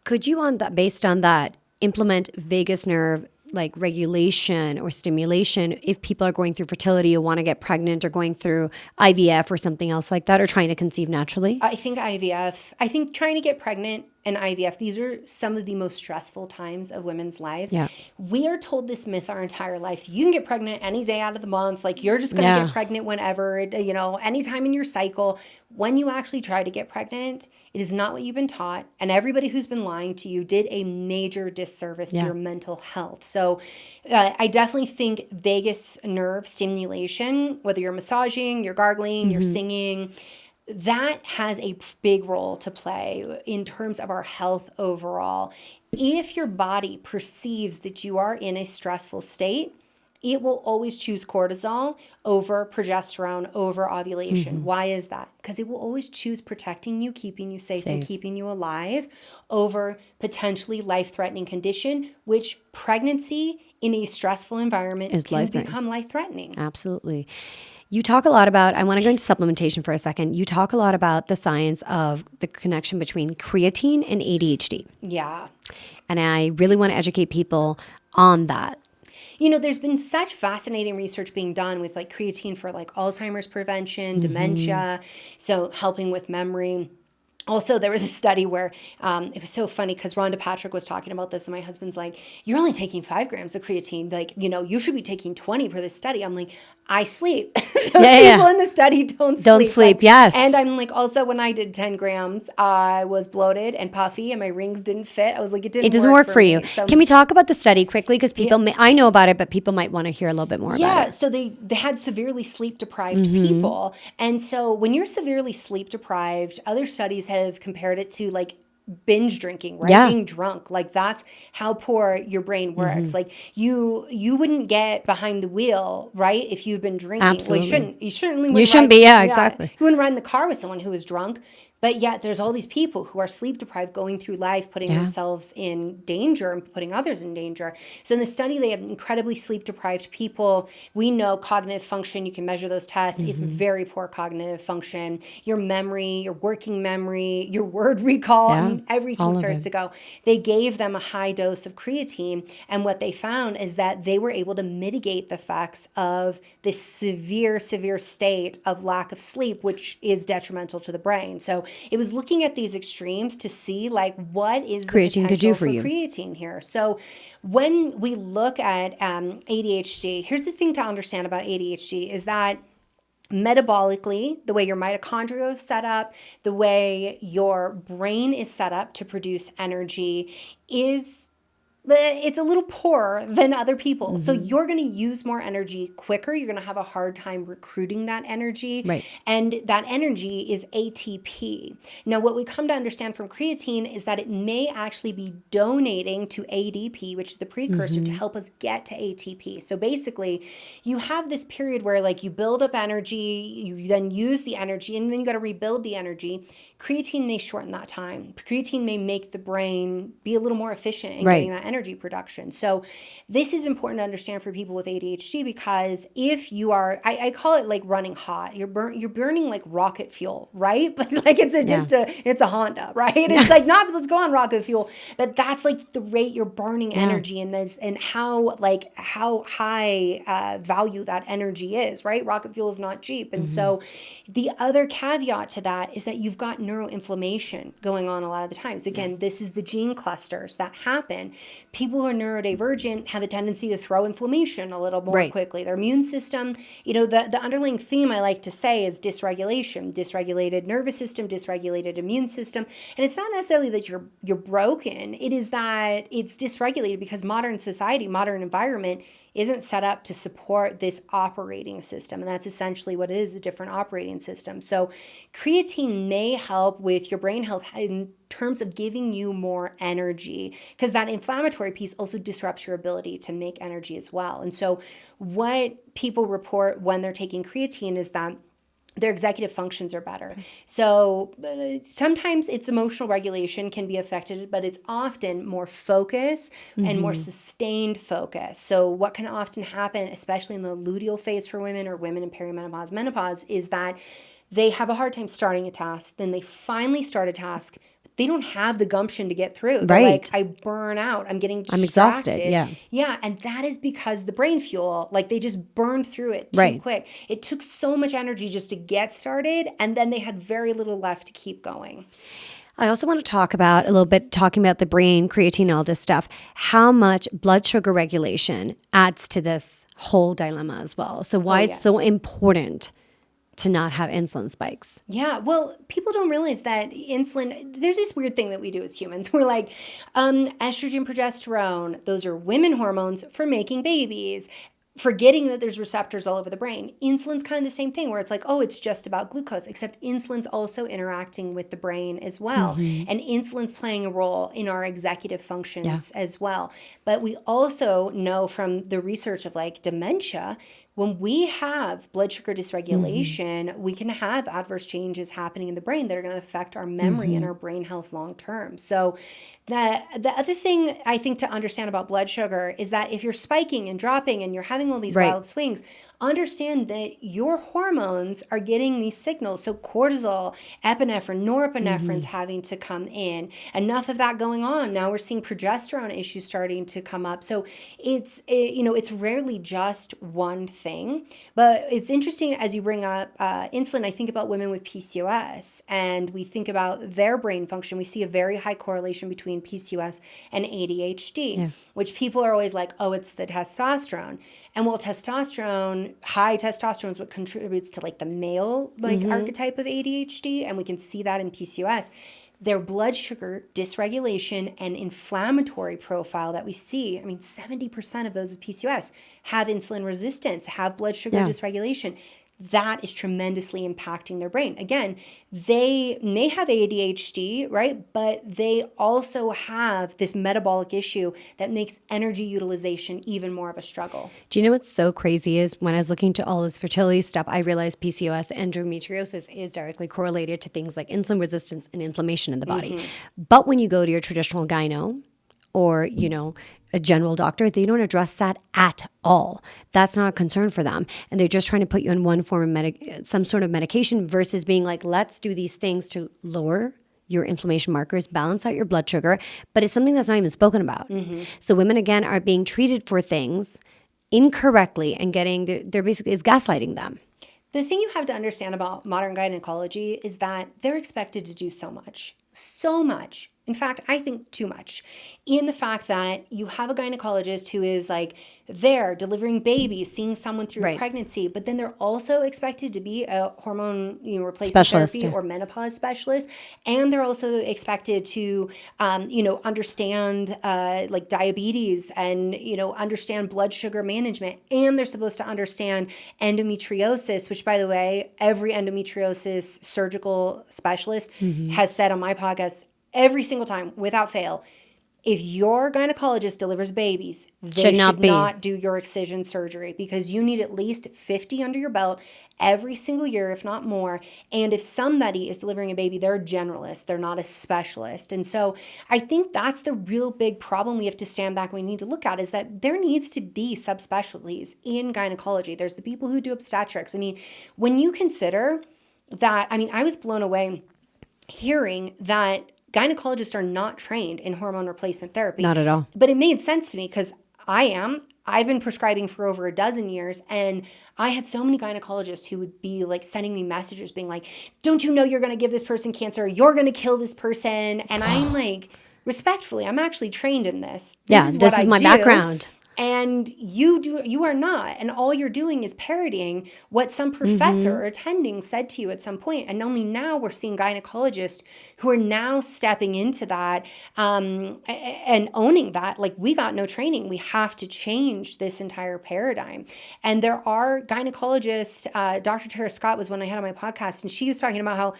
Could you, based on that, implement vagus nerve like regulation or stimulation if people are going through fertility or want to get pregnant or going through IVF or something else like that, or trying to conceive naturally? I think trying to get pregnant and IVF, these are some of the most stressful times of women's lives. Yeah. We are told this myth our entire life. You can get pregnant any day out of the month. Like you're just going to get pregnant whenever, anytime in your cycle. When you actually try to get pregnant, it is not what you've been taught. And everybody who's been lying to you did a major disservice to your mental health. So I definitely think vagus nerve stimulation, whether you're massaging, you're gargling, you're singing, that has a big role to play in terms of our health overall. If your body perceives that you are in a stressful state, it will always choose cortisol over progesterone, over ovulation. Why is that? Because it will always choose protecting you, keeping you safe, and keeping you alive over potentially life-threatening condition, which pregnancy in a stressful environment can become life-threatening. Absolutely. You talk a lot about, I want to go into supplementation for a second. You talk a lot about the science of the connection between creatine and ADHD. Yeah. And I really want to educate people on that. There's been such fascinating research being done with like creatine for like Alzheimer's prevention, dementia, so helping with memory. Also, there was a study where it was so funny because Rhonda Patrick was talking about this, and my husband's like, "You're only taking 5 grams of creatine. Like, you should be taking 20 for this study." I'm like, "I sleep. Those people in the study don't sleep. Like, yes. And I'm like, also, when I did 10 grams, I was bloated and puffy, and my rings didn't fit. I was like, it doesn't work for you. So, Can we talk about the study quickly? Because people, I know about it, but people might want to hear a little bit more about it. Yeah, so they had severely sleep deprived people. And so when you're severely sleep deprived, other studies have compared it to like binge drinking, right? Yeah. Being drunk. Like that's how poor your brain works. Like you wouldn't get behind the wheel, right? If you've been drinking. Absolutely. Well, you shouldn't exactly. You wouldn't ride in the car with someone who was drunk. But yet there's all these people who are sleep deprived going through life, putting themselves in danger and putting others in danger. So in the study, they had incredibly sleep deprived people. We know cognitive function, you can measure those tests. It's very poor cognitive function. Your memory, your working memory, your word recall, I mean, everything starts to go. They gave them a high dose of creatine. And what they found is that they were able to mitigate the effects of this severe state of lack of sleep, which is detrimental to the brain. So it was looking at these extremes to see like what is the Creatine could do potential for you. creatine here. So when we look at ADHD, here's the thing to understand about ADHD is that metabolically, the way your mitochondria is set up, the way your brain is set up to produce energy it's a little poorer than other people. So you're going to use more energy quicker. You're going to have a hard time recruiting that energy. Right. And that energy is ATP. Now, what we come to understand from creatine is that it may actually be donating to ADP, which is the precursor to help us get to ATP. So basically, you have this period where like you build up energy, you then use the energy, and then you got to rebuild the energy. Creatine may shorten that time. Creatine may make the brain be a little more efficient in getting that energy production. So this is important to understand for people with ADHD because if you are, I call it like running hot. You're burning like rocket fuel, right? But like it's a Honda, right? It's like not supposed to go on rocket fuel, but that's like the rate you're burning energy in this and how high value that energy is, right? Rocket fuel is not cheap. And so the other caveat to that is that you've got neuroinflammation going on a lot of the times. Again, this is the gene clusters that happen. People who are neurodivergent have a tendency to throw inflammation a little more quickly. Their immune system, the underlying theme I like to say is dysregulation, dysregulated nervous system, dysregulated immune system. And it's not necessarily that you're broken. It is that it's dysregulated because modern society, modern environment isn't set up to support this operating system. And that's essentially what it is, a different operating system. So creatine may help with your brain health in terms of giving you more energy because that inflammatory piece also disrupts your ability to make energy as well. And so what people report when they're taking creatine is that their executive functions are better. So sometimes it's emotional regulation can be affected, but it's often more focus and more sustained focus. So what can often happen, especially in the luteal phase for women or women in perimenopause, menopause, is that they have a hard time starting a task. Then they finally start a task. They don't have the gumption to get through. They're like, I burn out. I'm getting distracted. I'm exhausted. Yeah. And that is because the brain fuel, like they just burned through it too quick. It took so much energy just to get started. And then they had very little left to keep going. I also want to talk about a little bit, talking about the brain, creatine, all this stuff, how much blood sugar regulation adds to this whole dilemma as well. So why it's so important to not have insulin spikes. Yeah, well, people don't realize that insulin, there's this weird thing that we do as humans. We're like, estrogen, progesterone, those are women hormones for making babies. Forgetting that there's receptors all over the brain. Insulin's kind of the same thing where it's like, oh, it's just about glucose, except insulin's also interacting with the brain as well. And insulin's playing a role in our executive functions as well. But we also know from the research of like dementia, when we have blood sugar dysregulation, we can have adverse changes happening in the brain that are going to affect our memory and our brain health long term. So the other thing I think to understand about blood sugar is that if you're spiking and dropping and you're having all these wild swings, understand that your hormones are getting these signals. So cortisol, epinephrine, norepinephrine's having to come in. Enough of that going on. Now we're seeing progesterone issues starting to come up. So it's rarely just one thing. But it's interesting as you bring up insulin. I think about women with PCOS, and we think about their brain function. We see a very high correlation between PCOS and ADHD, which people are always like, oh, it's the testosterone. And while high testosterone is what contributes to like the male archetype of ADHD, and we can see that in PCOS, their blood sugar dysregulation and inflammatory profile that we see, 70% of those with PCOS have insulin resistance, have blood sugar dysregulation. That is tremendously impacting their brain. Again, they may have ADHD, right? But they also have this metabolic issue that makes energy utilization even more of a struggle. Do you know what's so crazy is when I was looking to all this fertility stuff, I realized PCOS, endometriosis is directly correlated to things like insulin resistance and inflammation in the body. But when you go to your traditional gyno or, a general doctor, they don't address that at all. That's not a concern for them. And they're just trying to put you on one form of some sort of medication versus being like, let's do these things to lower your inflammation markers, balance out your blood sugar. But it's something that's not even spoken about. So women, again, are being treated for things incorrectly and they're basically is gaslighting them. The thing you have to understand about modern gynecology is that they're expected to do so much. So much. In fact, I think too much, in the fact that you have a gynecologist who is like there delivering babies, seeing someone through a pregnancy, but then they're also expected to be a hormone replacement specialist, therapy or menopause specialist, and they're also expected to understand like diabetes and understand blood sugar management, and they're supposed to understand endometriosis, which, by the way, every endometriosis surgical specialist has said on my podcast every single time, without fail, if your gynecologist delivers babies, they should not do your excision surgery because you need at least 50 under your belt every single year, if not more. And if somebody is delivering a baby, they're a generalist. They're not a specialist. And so I think that's the real big problem we have to stand back and we need to look at is that there needs to be subspecialties in gynecology. There's the people who do obstetrics. When you consider that, I was blown away hearing that gynecologists are not trained in hormone replacement therapy. Not at all. But it made sense to me because I've been prescribing for over a dozen years, and I had so many gynecologists who would be like sending me messages being like, don't you know you're going to give this person cancer? You're going to kill this person. And I'm like, respectfully, I'm actually trained in this. This is my background. And you are not. And all you're doing is parodying what some professor or attending said to you at some point. And only now we're seeing gynecologists who are now stepping into that and owning that. Like, we got no training. We have to change this entire paradigm. And there are gynecologists. Dr. Tara Scott was one I had on my podcast, and she was talking about how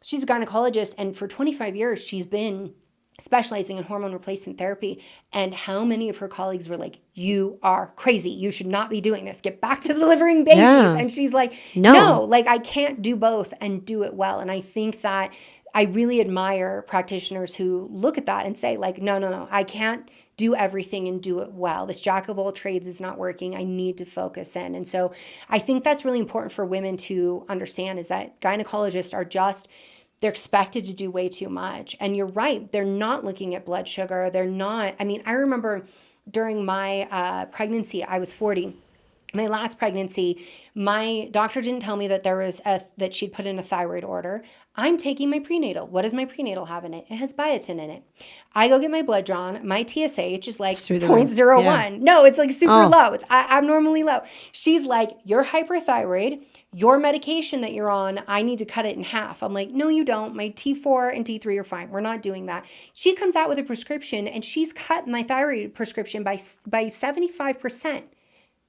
she's a gynecologist, and for 25 years she's been specializing in hormone replacement therapy, and how many of her colleagues were like, you are crazy. You should not be doing this. Get back to delivering babies. Yeah. And she's like, no, like I can't do both and do it well. And I think that I really admire practitioners who look at that and say like, no, I can't do everything and do it well. This jack of all trades is not working. I need to focus in. And so I think that's really important for women to understand is that gynecologists are they're expected to do way too much. And you're right. They're not looking at blood sugar. They're not. I remember during my pregnancy, I was 40. My last pregnancy, my doctor didn't tell me that that she'd put in a thyroid order. I'm taking my prenatal. What does my prenatal have in it? It has biotin in it. I go get my blood drawn. My TSH is like 0.01. Yeah. No, it's like super low. It's abnormally low. She's like, you're hyperthyroid. Your medication that you're on, I need to cut it in half. I'm like, no, you don't. My T4 and T3 are fine. We're not doing that. She comes out with a prescription and she's cut my thyroid prescription by 75%.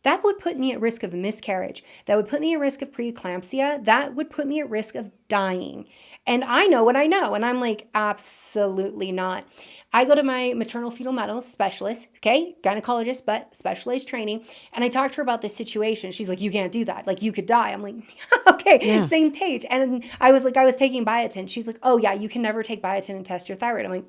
That would put me at risk of a miscarriage. That would put me at risk of preeclampsia. That would put me at risk of dying. And I know what I know. And I'm like, absolutely not. I go to my maternal fetal medicine specialist, okay, gynecologist, but specialized training. And I talked to her about this situation. She's like, you can't do that. Like, you could die. I'm like, okay, same page. And I was taking biotin. She's like, oh yeah, you can never take biotin and test your thyroid. I'm like,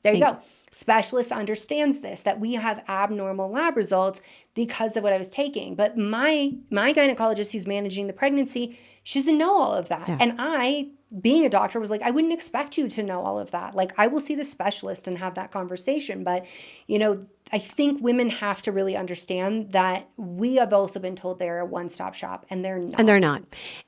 there you go. specialist understands this, that we have abnormal lab results because of what I was taking. But my gynecologist who's managing the pregnancy, she doesn't know all of that. Yeah. And I, being a doctor, was like, I wouldn't expect you to know all of that. Like, I will see the specialist and have that conversation. But, I think women have to really understand that we have also been told they're a one-stop shop, and they're not. And they're not.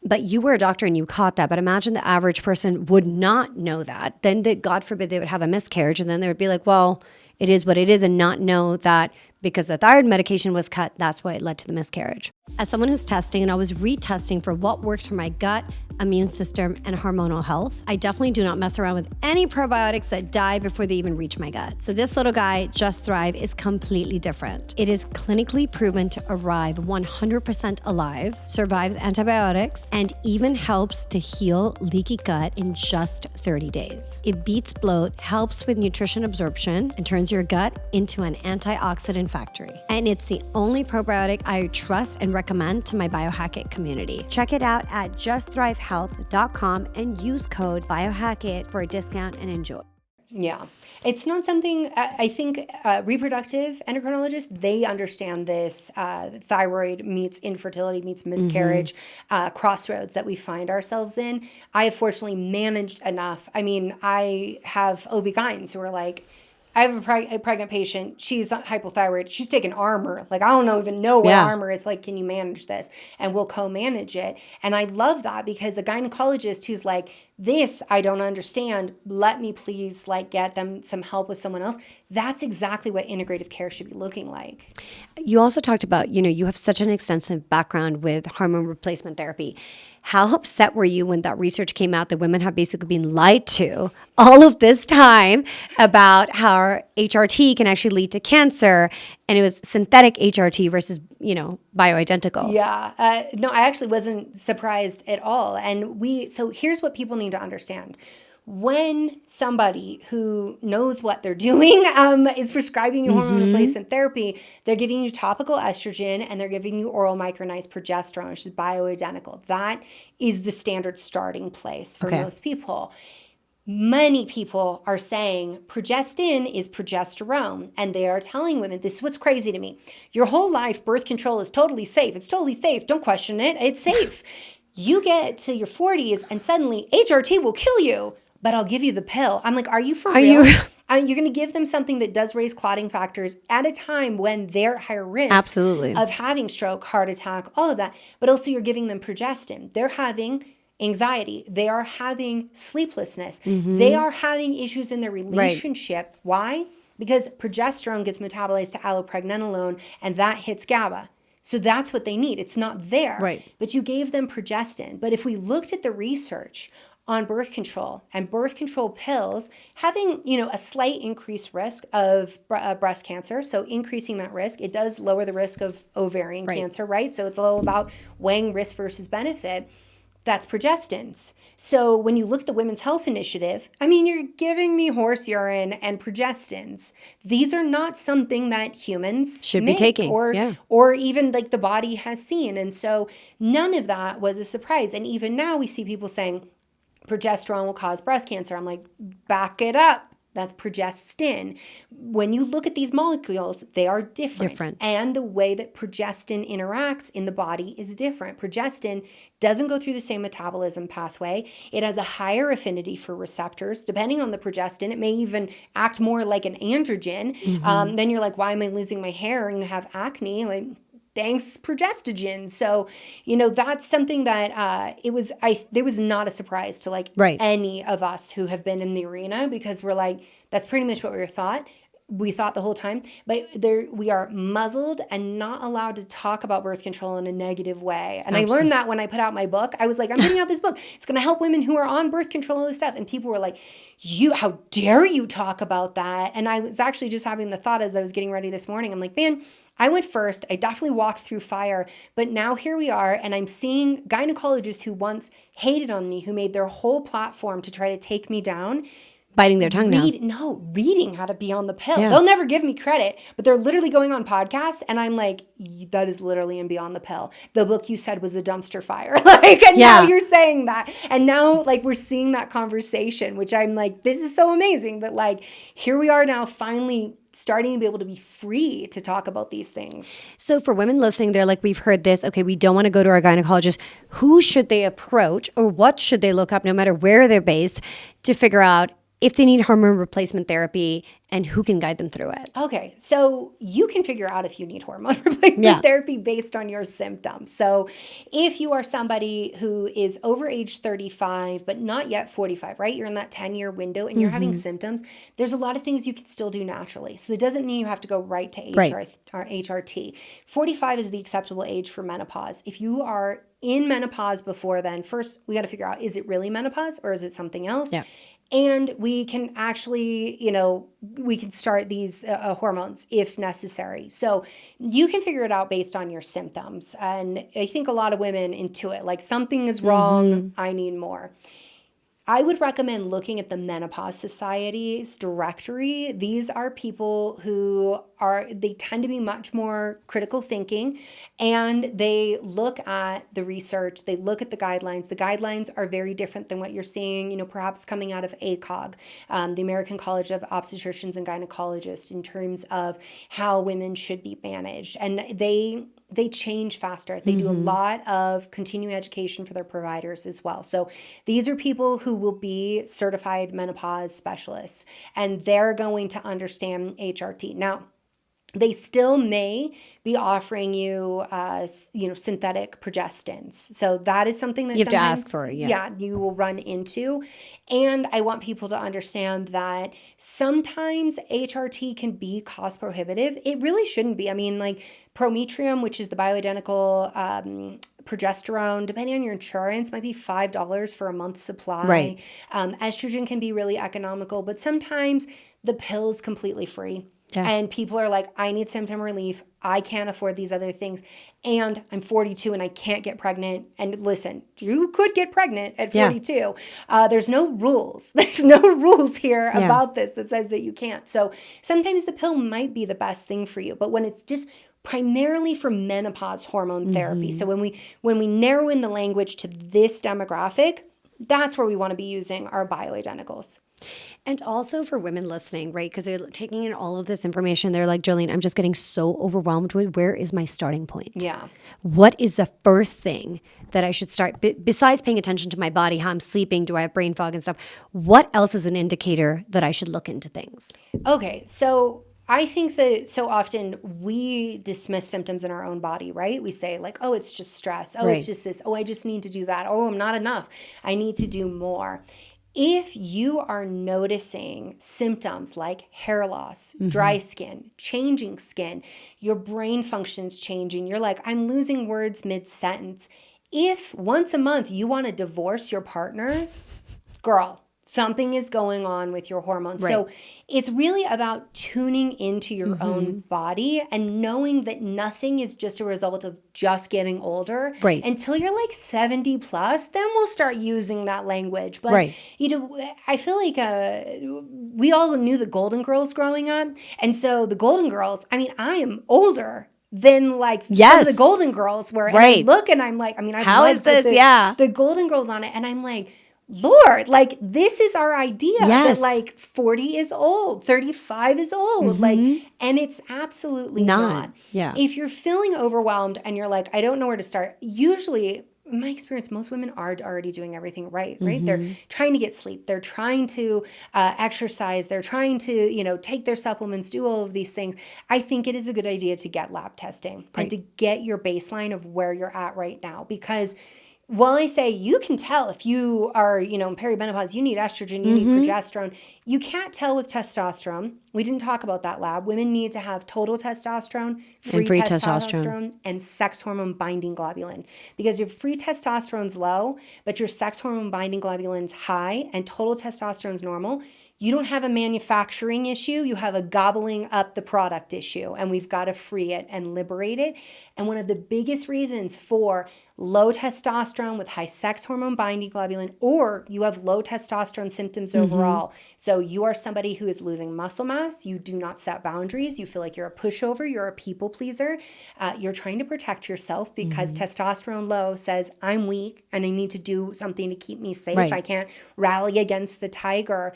But you were a doctor and you caught that. But imagine the average person would not know that. Then, God forbid, they would have a miscarriage. And then they would be like, well, it is what it is, and not know that because the thyroid medication was cut, that's why it led to the miscarriage. As someone who's testing and always retesting for what works for my gut, immune system, and hormonal health, I definitely do not mess around with any probiotics that die before they even reach my gut. So this little guy, Just Thrive, is completely different. It is clinically proven to arrive 100% alive, survives antibiotics, and even helps to heal leaky gut in just 30 days. It beats bloat, helps with nutrition absorption, and turns your gut into an antioxidant factory. And it's the only probiotic I trust and recommend to my Biohack-it community. Check it out at justthrivehealth.com and use code Biohack-it for a discount and enjoy. Yeah. It's not something, I think reproductive endocrinologists, they understand this thyroid meets infertility meets miscarriage crossroads that we find ourselves in. I have fortunately managed enough. I mean, I have OB-GYNs who are like, I have a pregnant patient. She's hypothyroid. She's taking Armor. Like, I don't even know what Armor is. Like, can you manage this? And we'll co-manage it. And I love that because a gynecologist who's like, this I don't understand. Let me please get them some help with someone else. That's exactly what integrative care should be looking like. You also talked about, you have such an extensive background with hormone replacement therapy. How upset were you when that research came out that women have basically been lied to all of this time about how HRT can actually lead to cancer, and it was synthetic HRT versus, bioidentical? Yeah. No, I actually wasn't surprised at all. And so here's what people need to understand. When somebody who knows what they're doing is prescribing you hormone replacement therapy, they're giving you topical estrogen and they're giving you oral micronized progesterone, which is bioidentical. That is the standard starting place for most people. Many people are saying progestin is progesterone, and they are telling women, this is what's crazy to me. Your whole life, birth control is totally safe. It's totally safe. Don't question it. It's safe. You get to your 40s and suddenly HRT will kill you, but I'll give you the pill. I'm like, are you for real? You're going to give them something that does raise clotting factors at a time when they're at higher risk of having stroke, heart attack, all of that. But also you're giving them progestin. They're having anxiety. They are having sleeplessness. They are having issues in their relationship. Why? Because progesterone gets metabolized to allopregnenolone, and that hits GABA. So that's what they need. It's not there. Right. But you gave them progestin. But if we looked at the research on birth control and birth control pills having, a slight increased risk of breast cancer. So increasing that risk, it does lower the risk of ovarian cancer, right? So it's all about weighing risk versus benefit. That's progestins. So when you look at the Women's Health Initiative, you're giving me horse urine and progestins. These are not something that humans should be taking or even the body has seen. And so none of that was a surprise. And even now we see people saying progesterone will cause breast cancer. I'm like, back it up. That's progestin. When you look at these molecules, they are different. And the way that progestin interacts in the body is different. Progestin doesn't go through the same metabolism pathway. It has a higher affinity for receptors. Depending on the progestin, it may even act more like an androgen. Then you're like, why am I losing my hair and have acne? Thanks, progestogen. So, that's something that there was not a surprise to any of us who have been in the arena, because we're like, that's pretty much what we thought the whole time. But we are muzzled and not allowed to talk about birth control in a negative way. And I learned that when I put out my book. I was like, I'm putting out this book. It's going to help women who are on birth control and this stuff. And people were like, how dare you talk about that? And I was actually just having the thought as I was getting ready this morning. I'm like, man, I went first. I definitely walked through fire. But now here we are. And I'm seeing gynecologists who once hated on me, who made their whole platform to try to take me down. biting their tongue now. reading how to be on the pill. Yeah. They'll never give me credit, but they're literally going on podcasts, and I'm like, that is literally in Beyond the Pill. The book you said was a dumpster fire. And now you're saying that. And now, we're seeing that conversation, which I'm like, this is so amazing that, here we are now finally starting to be able to be free to talk about these things. So for women listening, they're like, we've heard this. Okay, we don't want to go to our gynecologist. Who should they approach, or what should they look up, no matter where they're based, to figure out if they need hormone replacement therapy, and who can guide them through it? Okay, so you can figure out if you need hormone replacement therapy based on your symptoms. So if you are somebody who is over age 35, but not yet 45, right? You're in that 10-year window and you're having symptoms, there's a lot of things you can still do naturally. So it doesn't mean you have to go right to or HRT. 45 is the acceptable age for menopause. If you are in menopause before then, first we got to figure out, is it really menopause or is it something else? Yeah. And we can actually, we can start these hormones if necessary. So you can figure it out based on your symptoms. And I think a lot of women intuit, something is wrong, I need more. I would recommend looking at the Menopause Society's directory. These are people who they tend to be much more critical thinking, and they look at the research, they look at the guidelines. The guidelines are very different than what you're seeing, perhaps coming out of ACOG, the American College of Obstetricians and Gynecologists, in terms of how women should be managed. And they change faster. They do a lot of continuing education for their providers as well. So these are people who will be certified menopause specialists, and they're going to understand HRT. Now, they still may be offering you, synthetic progestins. So that is something that you have to ask for. You will run into. And I want people to understand that sometimes HRT can be cost prohibitive. It really shouldn't be. I mean, Prometrium, which is the bioidentical progesterone, depending on your insurance, might be $5 for a month's supply. Right. Estrogen can be really economical, but sometimes the pill is completely free. Yeah. And people are like, I need symptom relief. I can't afford these other things. And I'm 42 and I can't get pregnant. And listen, you could get pregnant at 42. Yeah. There's no rules. There's no rules here about this that says that you can't. So sometimes the pill might be the best thing for you. But when it's just primarily for menopause hormone therapy. So when we narrow in the language to this demographic, that's where we want to be using our bioidenticals. And also for women listening, right? Because they're taking in all of this information. They're like, Jolene, I'm just getting so overwhelmed with where is my starting point? Yeah. What is the first thing that I should start? Besides paying attention to my body, how I'm sleeping, do I have brain fog and stuff? What else is an indicator that I should look into things? Okay. So I think that so often we dismiss symptoms in our own body, right? We say oh, it's just stress. Oh, it's just this. Oh, I just need to do that. Oh, I'm not enough. I need to do more. If you are noticing symptoms like hair loss, dry skin, changing skin, your brain function's changing, you're like, I'm losing words mid-sentence. If once a month you want to divorce your partner, girl, something is going on with your hormones. Right. So it's really about tuning into your own body and knowing that nothing is just a result of just getting older. Right. Until you're 70 plus, then we'll start using that language. But, I feel like we all knew the Golden Girls growing up. And so the Golden Girls, I am older than some of the Golden Girls where and I look and I'm like, how is this? The Golden Girls on it. And I'm like, Lord, this is our idea that 40 is old, 35 is old, and it's absolutely not. Yeah. If you're feeling overwhelmed and you're like, I don't know where to start, usually, in my experience, most women are already doing everything right? They're trying to get sleep. They're trying to exercise. They're trying to, take their supplements, do all of these things. I think it is a good idea to get lab testing and to get your baseline of where you're at right now, because while I say you can tell if you are, in perimenopause, you need estrogen, you need progesterone, you can't tell with testosterone. We didn't talk about that lab. Women need to have total testosterone, free testosterone, and sex hormone binding globulin. Because your free testosterone's low, but your sex hormone binding globulin's high, and total testosterone's normal, You don't have a manufacturing issue. You have a gobbling up the product issue, and we've got to free it and liberate it. And one of the biggest reasons for low testosterone with high sex hormone binding globulin, or you have low testosterone symptoms overall. So you are somebody who is losing muscle mass. You do not set boundaries. You feel like you're a pushover. You're a people pleaser. You're trying to protect yourself because testosterone low says, I'm weak and I need to do something to keep me safe. Right. I can't rally against the tiger.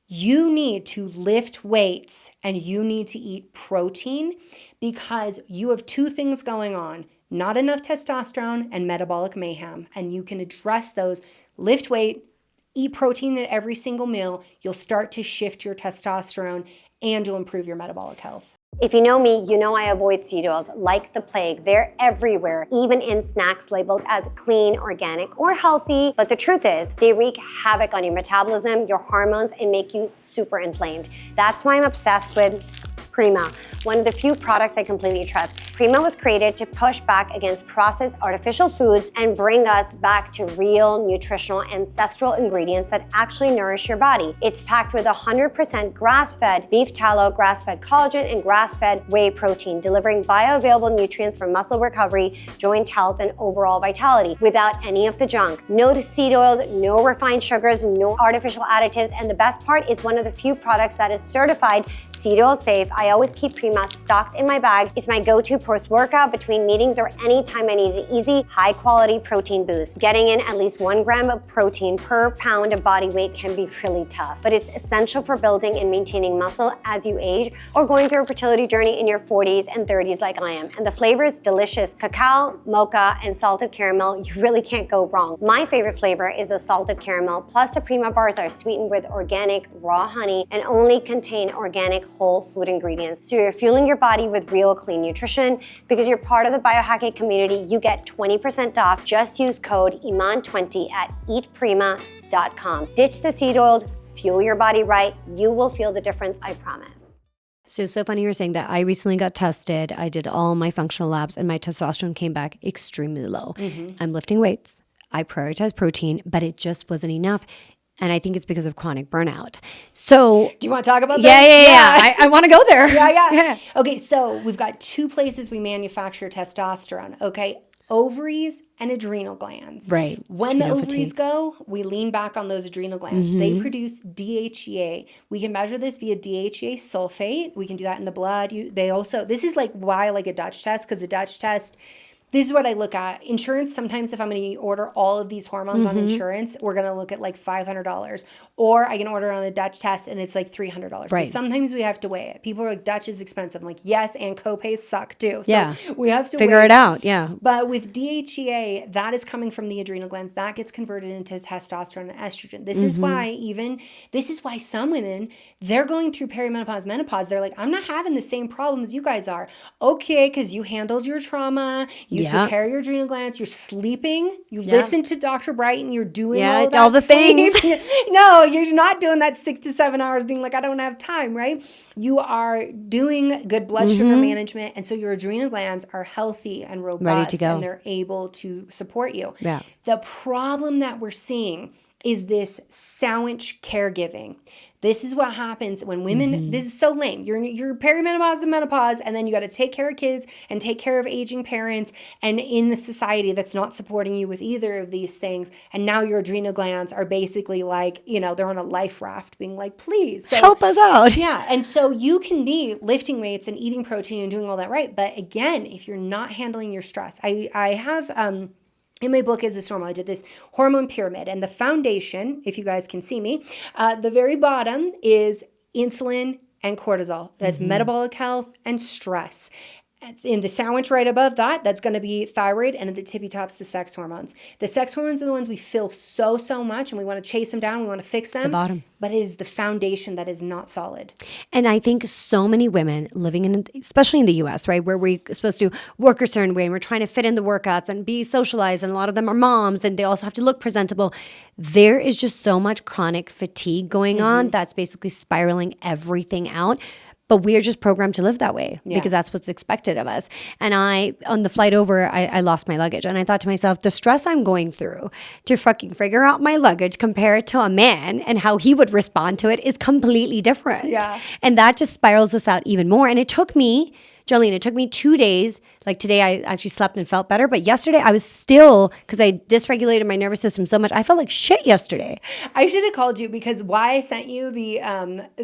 You need to lift weights and you need to eat protein because you have two things going on. Not enough testosterone and metabolic mayhem. And you can address those. Lift weight, eat protein at every single meal. You'll start to shift your testosterone and you'll improve your metabolic health. If you know me, you know I avoid seed oils like the plague. They're everywhere, even in snacks labeled as clean, organic, or healthy. But the truth is, they wreak havoc on your metabolism, your hormones, and make you super inflamed. That's why I'm obsessed with Prima, one of the few products I completely trust. Prima was created to push back against processed artificial foods and bring us back to real, nutritional, ancestral ingredients that actually nourish your body. It's packed with 100% grass-fed beef tallow, grass-fed collagen, and grass-fed whey protein, delivering bioavailable nutrients for muscle recovery, joint health, and overall vitality without any of the junk. No seed oils, no refined sugars, no artificial additives, and the best part is one of the few products that is certified seed oil safe. I always keep Prima stocked in my bag. It's my go-to post-workout, between meetings, or anytime I need an easy, high-quality protein boost. Getting in at least 1 gram of protein per pound of body weight can be really tough, but it's essential for building and maintaining muscle as you age or going through a fertility journey in your 40s and 30s like I am. And the flavor is delicious. Cacao, mocha, and salted caramel. You really can't go wrong. My favorite flavor is the salted caramel, plus the Prima bars are sweetened with organic raw honey and only contain organic whole food ingredients. So you're fueling your body with real clean nutrition. Because you're part of the Biohack-it community, you get 20% off. Just use code IMAN20 at eatprima.com. Ditch the seed oils, fuel your body right. You will feel the difference, I promise. So it's so funny you're saying that. I recently got tested. I did all my functional labs and my testosterone came back extremely low. I'm lifting weights. I prioritize protein, but it just wasn't enough. And I think it's because of chronic burnout. So do you want to talk about that? Yeah. I want to go there. Yeah. Okay, so we've got two places we manufacture testosterone, okay? Ovaries and adrenal glands. Right. When the ovaries go, we lean back on those adrenal glands. They produce DHEA. We can measure this via DHEA sulfate. We can do that in the blood. This is like why I like a Dutch test, because the Dutch test, this is what I look at. Insurance, sometimes if I'm going to order all of these hormones on insurance, we're going to look at like $500. Or I can order on the Dutch test and it's like $300. Right. So sometimes we have to weigh it. People are like, Dutch is expensive. I'm like, yes, and copays suck too. So we have to figure it out. Yeah. But with DHEA, that is coming from the adrenal glands. That gets converted into testosterone and estrogen. This is why some women, they're going through perimenopause, menopause. They're like, I'm not having the same problems you guys are. Okay, because you handled your trauma. You took care of your adrenal glands. You're sleeping. You listen to Dr. Brighten. You're doing all the things. No, you're not doing that 6 to 7 hours being like, I don't have time, right? You are doing good blood sugar management. And so your adrenal glands are healthy and robust. Ready to go. And they're able to support you. Yeah. The problem that we're seeing is this sandwich caregiving. This is what happens when women, this is so lame. You're perimenopause and menopause, and then you got to take care of kids and take care of aging parents, and in a society that's not supporting you with either of these things. And now your adrenal glands are basically like, they're on a life raft being like, please. So, help us out. Yeah. And so you can be lifting weights and eating protein and doing all that right. But again, if you're not handling your stress, I have, in my book, Is This Normal? I did this hormone pyramid, and the foundation, if you guys can see me, the very bottom is insulin and cortisol. That's metabolic health and stress. In the sandwich right above that, that's going to be thyroid, and at the tippy top's the sex hormones. The sex hormones are the ones we feel so much, and we want to chase them down. We want to fix them. It's the bottom. But it is the foundation that is not solid. And I think so many women living in, especially in the US, right, where we're supposed to work a certain way and we're trying to fit in the workouts and be socialized, and a lot of them are moms and they also have to look presentable. There is just so much chronic fatigue going on that's basically spiraling everything out. But we're just programmed to live that way because that's what's expected of us. And on the flight over, I lost my luggage. And I thought to myself, the stress I'm going through to fucking figure out my luggage compared to a man and how he would respond to it is completely different. Yeah. And that just spirals us out even more. And it took me, Jolene, 2 days. Like today I actually slept and felt better. But yesterday I was still, because I dysregulated my nervous system so much, I felt like shit yesterday. I should have called you because why I sent you the,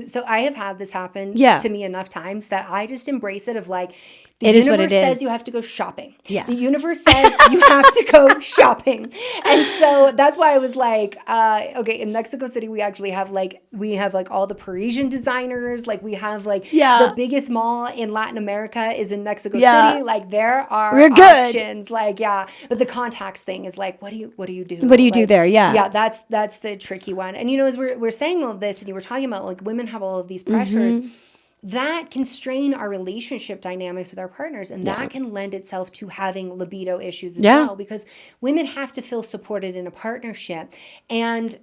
so I have had this happen to me enough times that I just embrace it of like, the it is universe what it says is. you have to go shopping. Yeah. The universe says you have to go shopping. And so that's why I was like, okay, in Mexico City, we actually have like all the Parisian designers. Like we have like the biggest mall in Latin America is in Mexico City. Like there are options. Like, but the contacts thing is like, what do you do? What do you do there? Yeah. Yeah. That's the tricky one. And as we're saying all of this and you were talking about like women have all of these pressures, that can strain our relationship dynamics with our partners. And that can lend itself to having libido issues as well, because women have to feel supported in a partnership. And,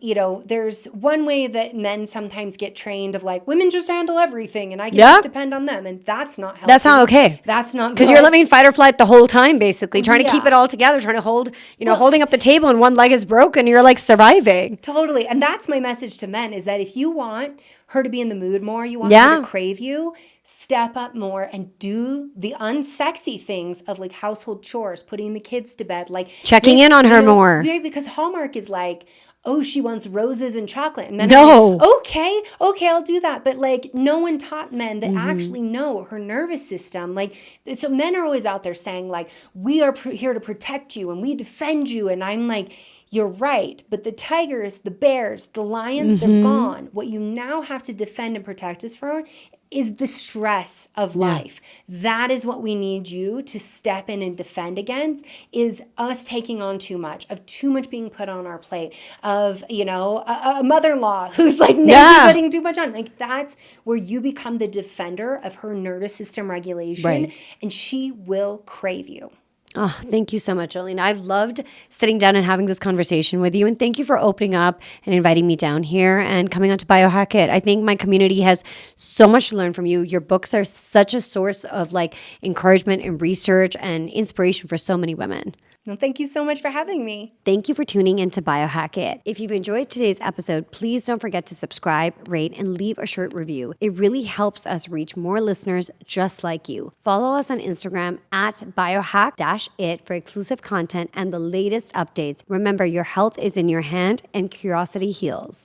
there's one way that men sometimes get trained of like, women just handle everything and I can just depend on them. And that's not healthy. That's not okay. That's not good. Because you're living fight or flight the whole time, basically, trying to keep it all together, trying to hold, holding up the table and one leg is broken. You're like surviving. Totally. And that's my message to men is that if you want her to be in the mood more, you want her to crave you, step up more and do the unsexy things of like household chores, putting the kids to bed, like checking in on her more. Because Hallmark is like, oh, she wants roses and chocolate. And then okay, I'll do that. But like no one taught men that actually know her nervous system. Like, so men are always out there saying like, we are here to protect you and we defend you. And I'm like, you're right, but the tigers, the bears, the lions, they're gone. What you now have to defend and protect us from is the stress of life. That is what we need you to step in and defend against, is us taking on too much being put on our plate, of, a mother-in-law who's like putting too much on. Like that's where you become the defender of her nervous system regulation, and she will crave you. Oh, thank you so much, Jolene. I've loved sitting down and having this conversation with you. And thank you for opening up and inviting me down here and coming on to Biohack-it. I think my community has so much to learn from you. Your books are such a source of like encouragement and research and inspiration for so many women. Well, thank you so much for having me. Thank you for tuning into Biohack-it. If you've enjoyed today's episode, please don't forget to subscribe, rate, and leave a short review. It really helps us reach more listeners just like you. Follow us on Instagram at biohack-it for exclusive content and the latest updates. Remember, your health is in your hand and curiosity heals.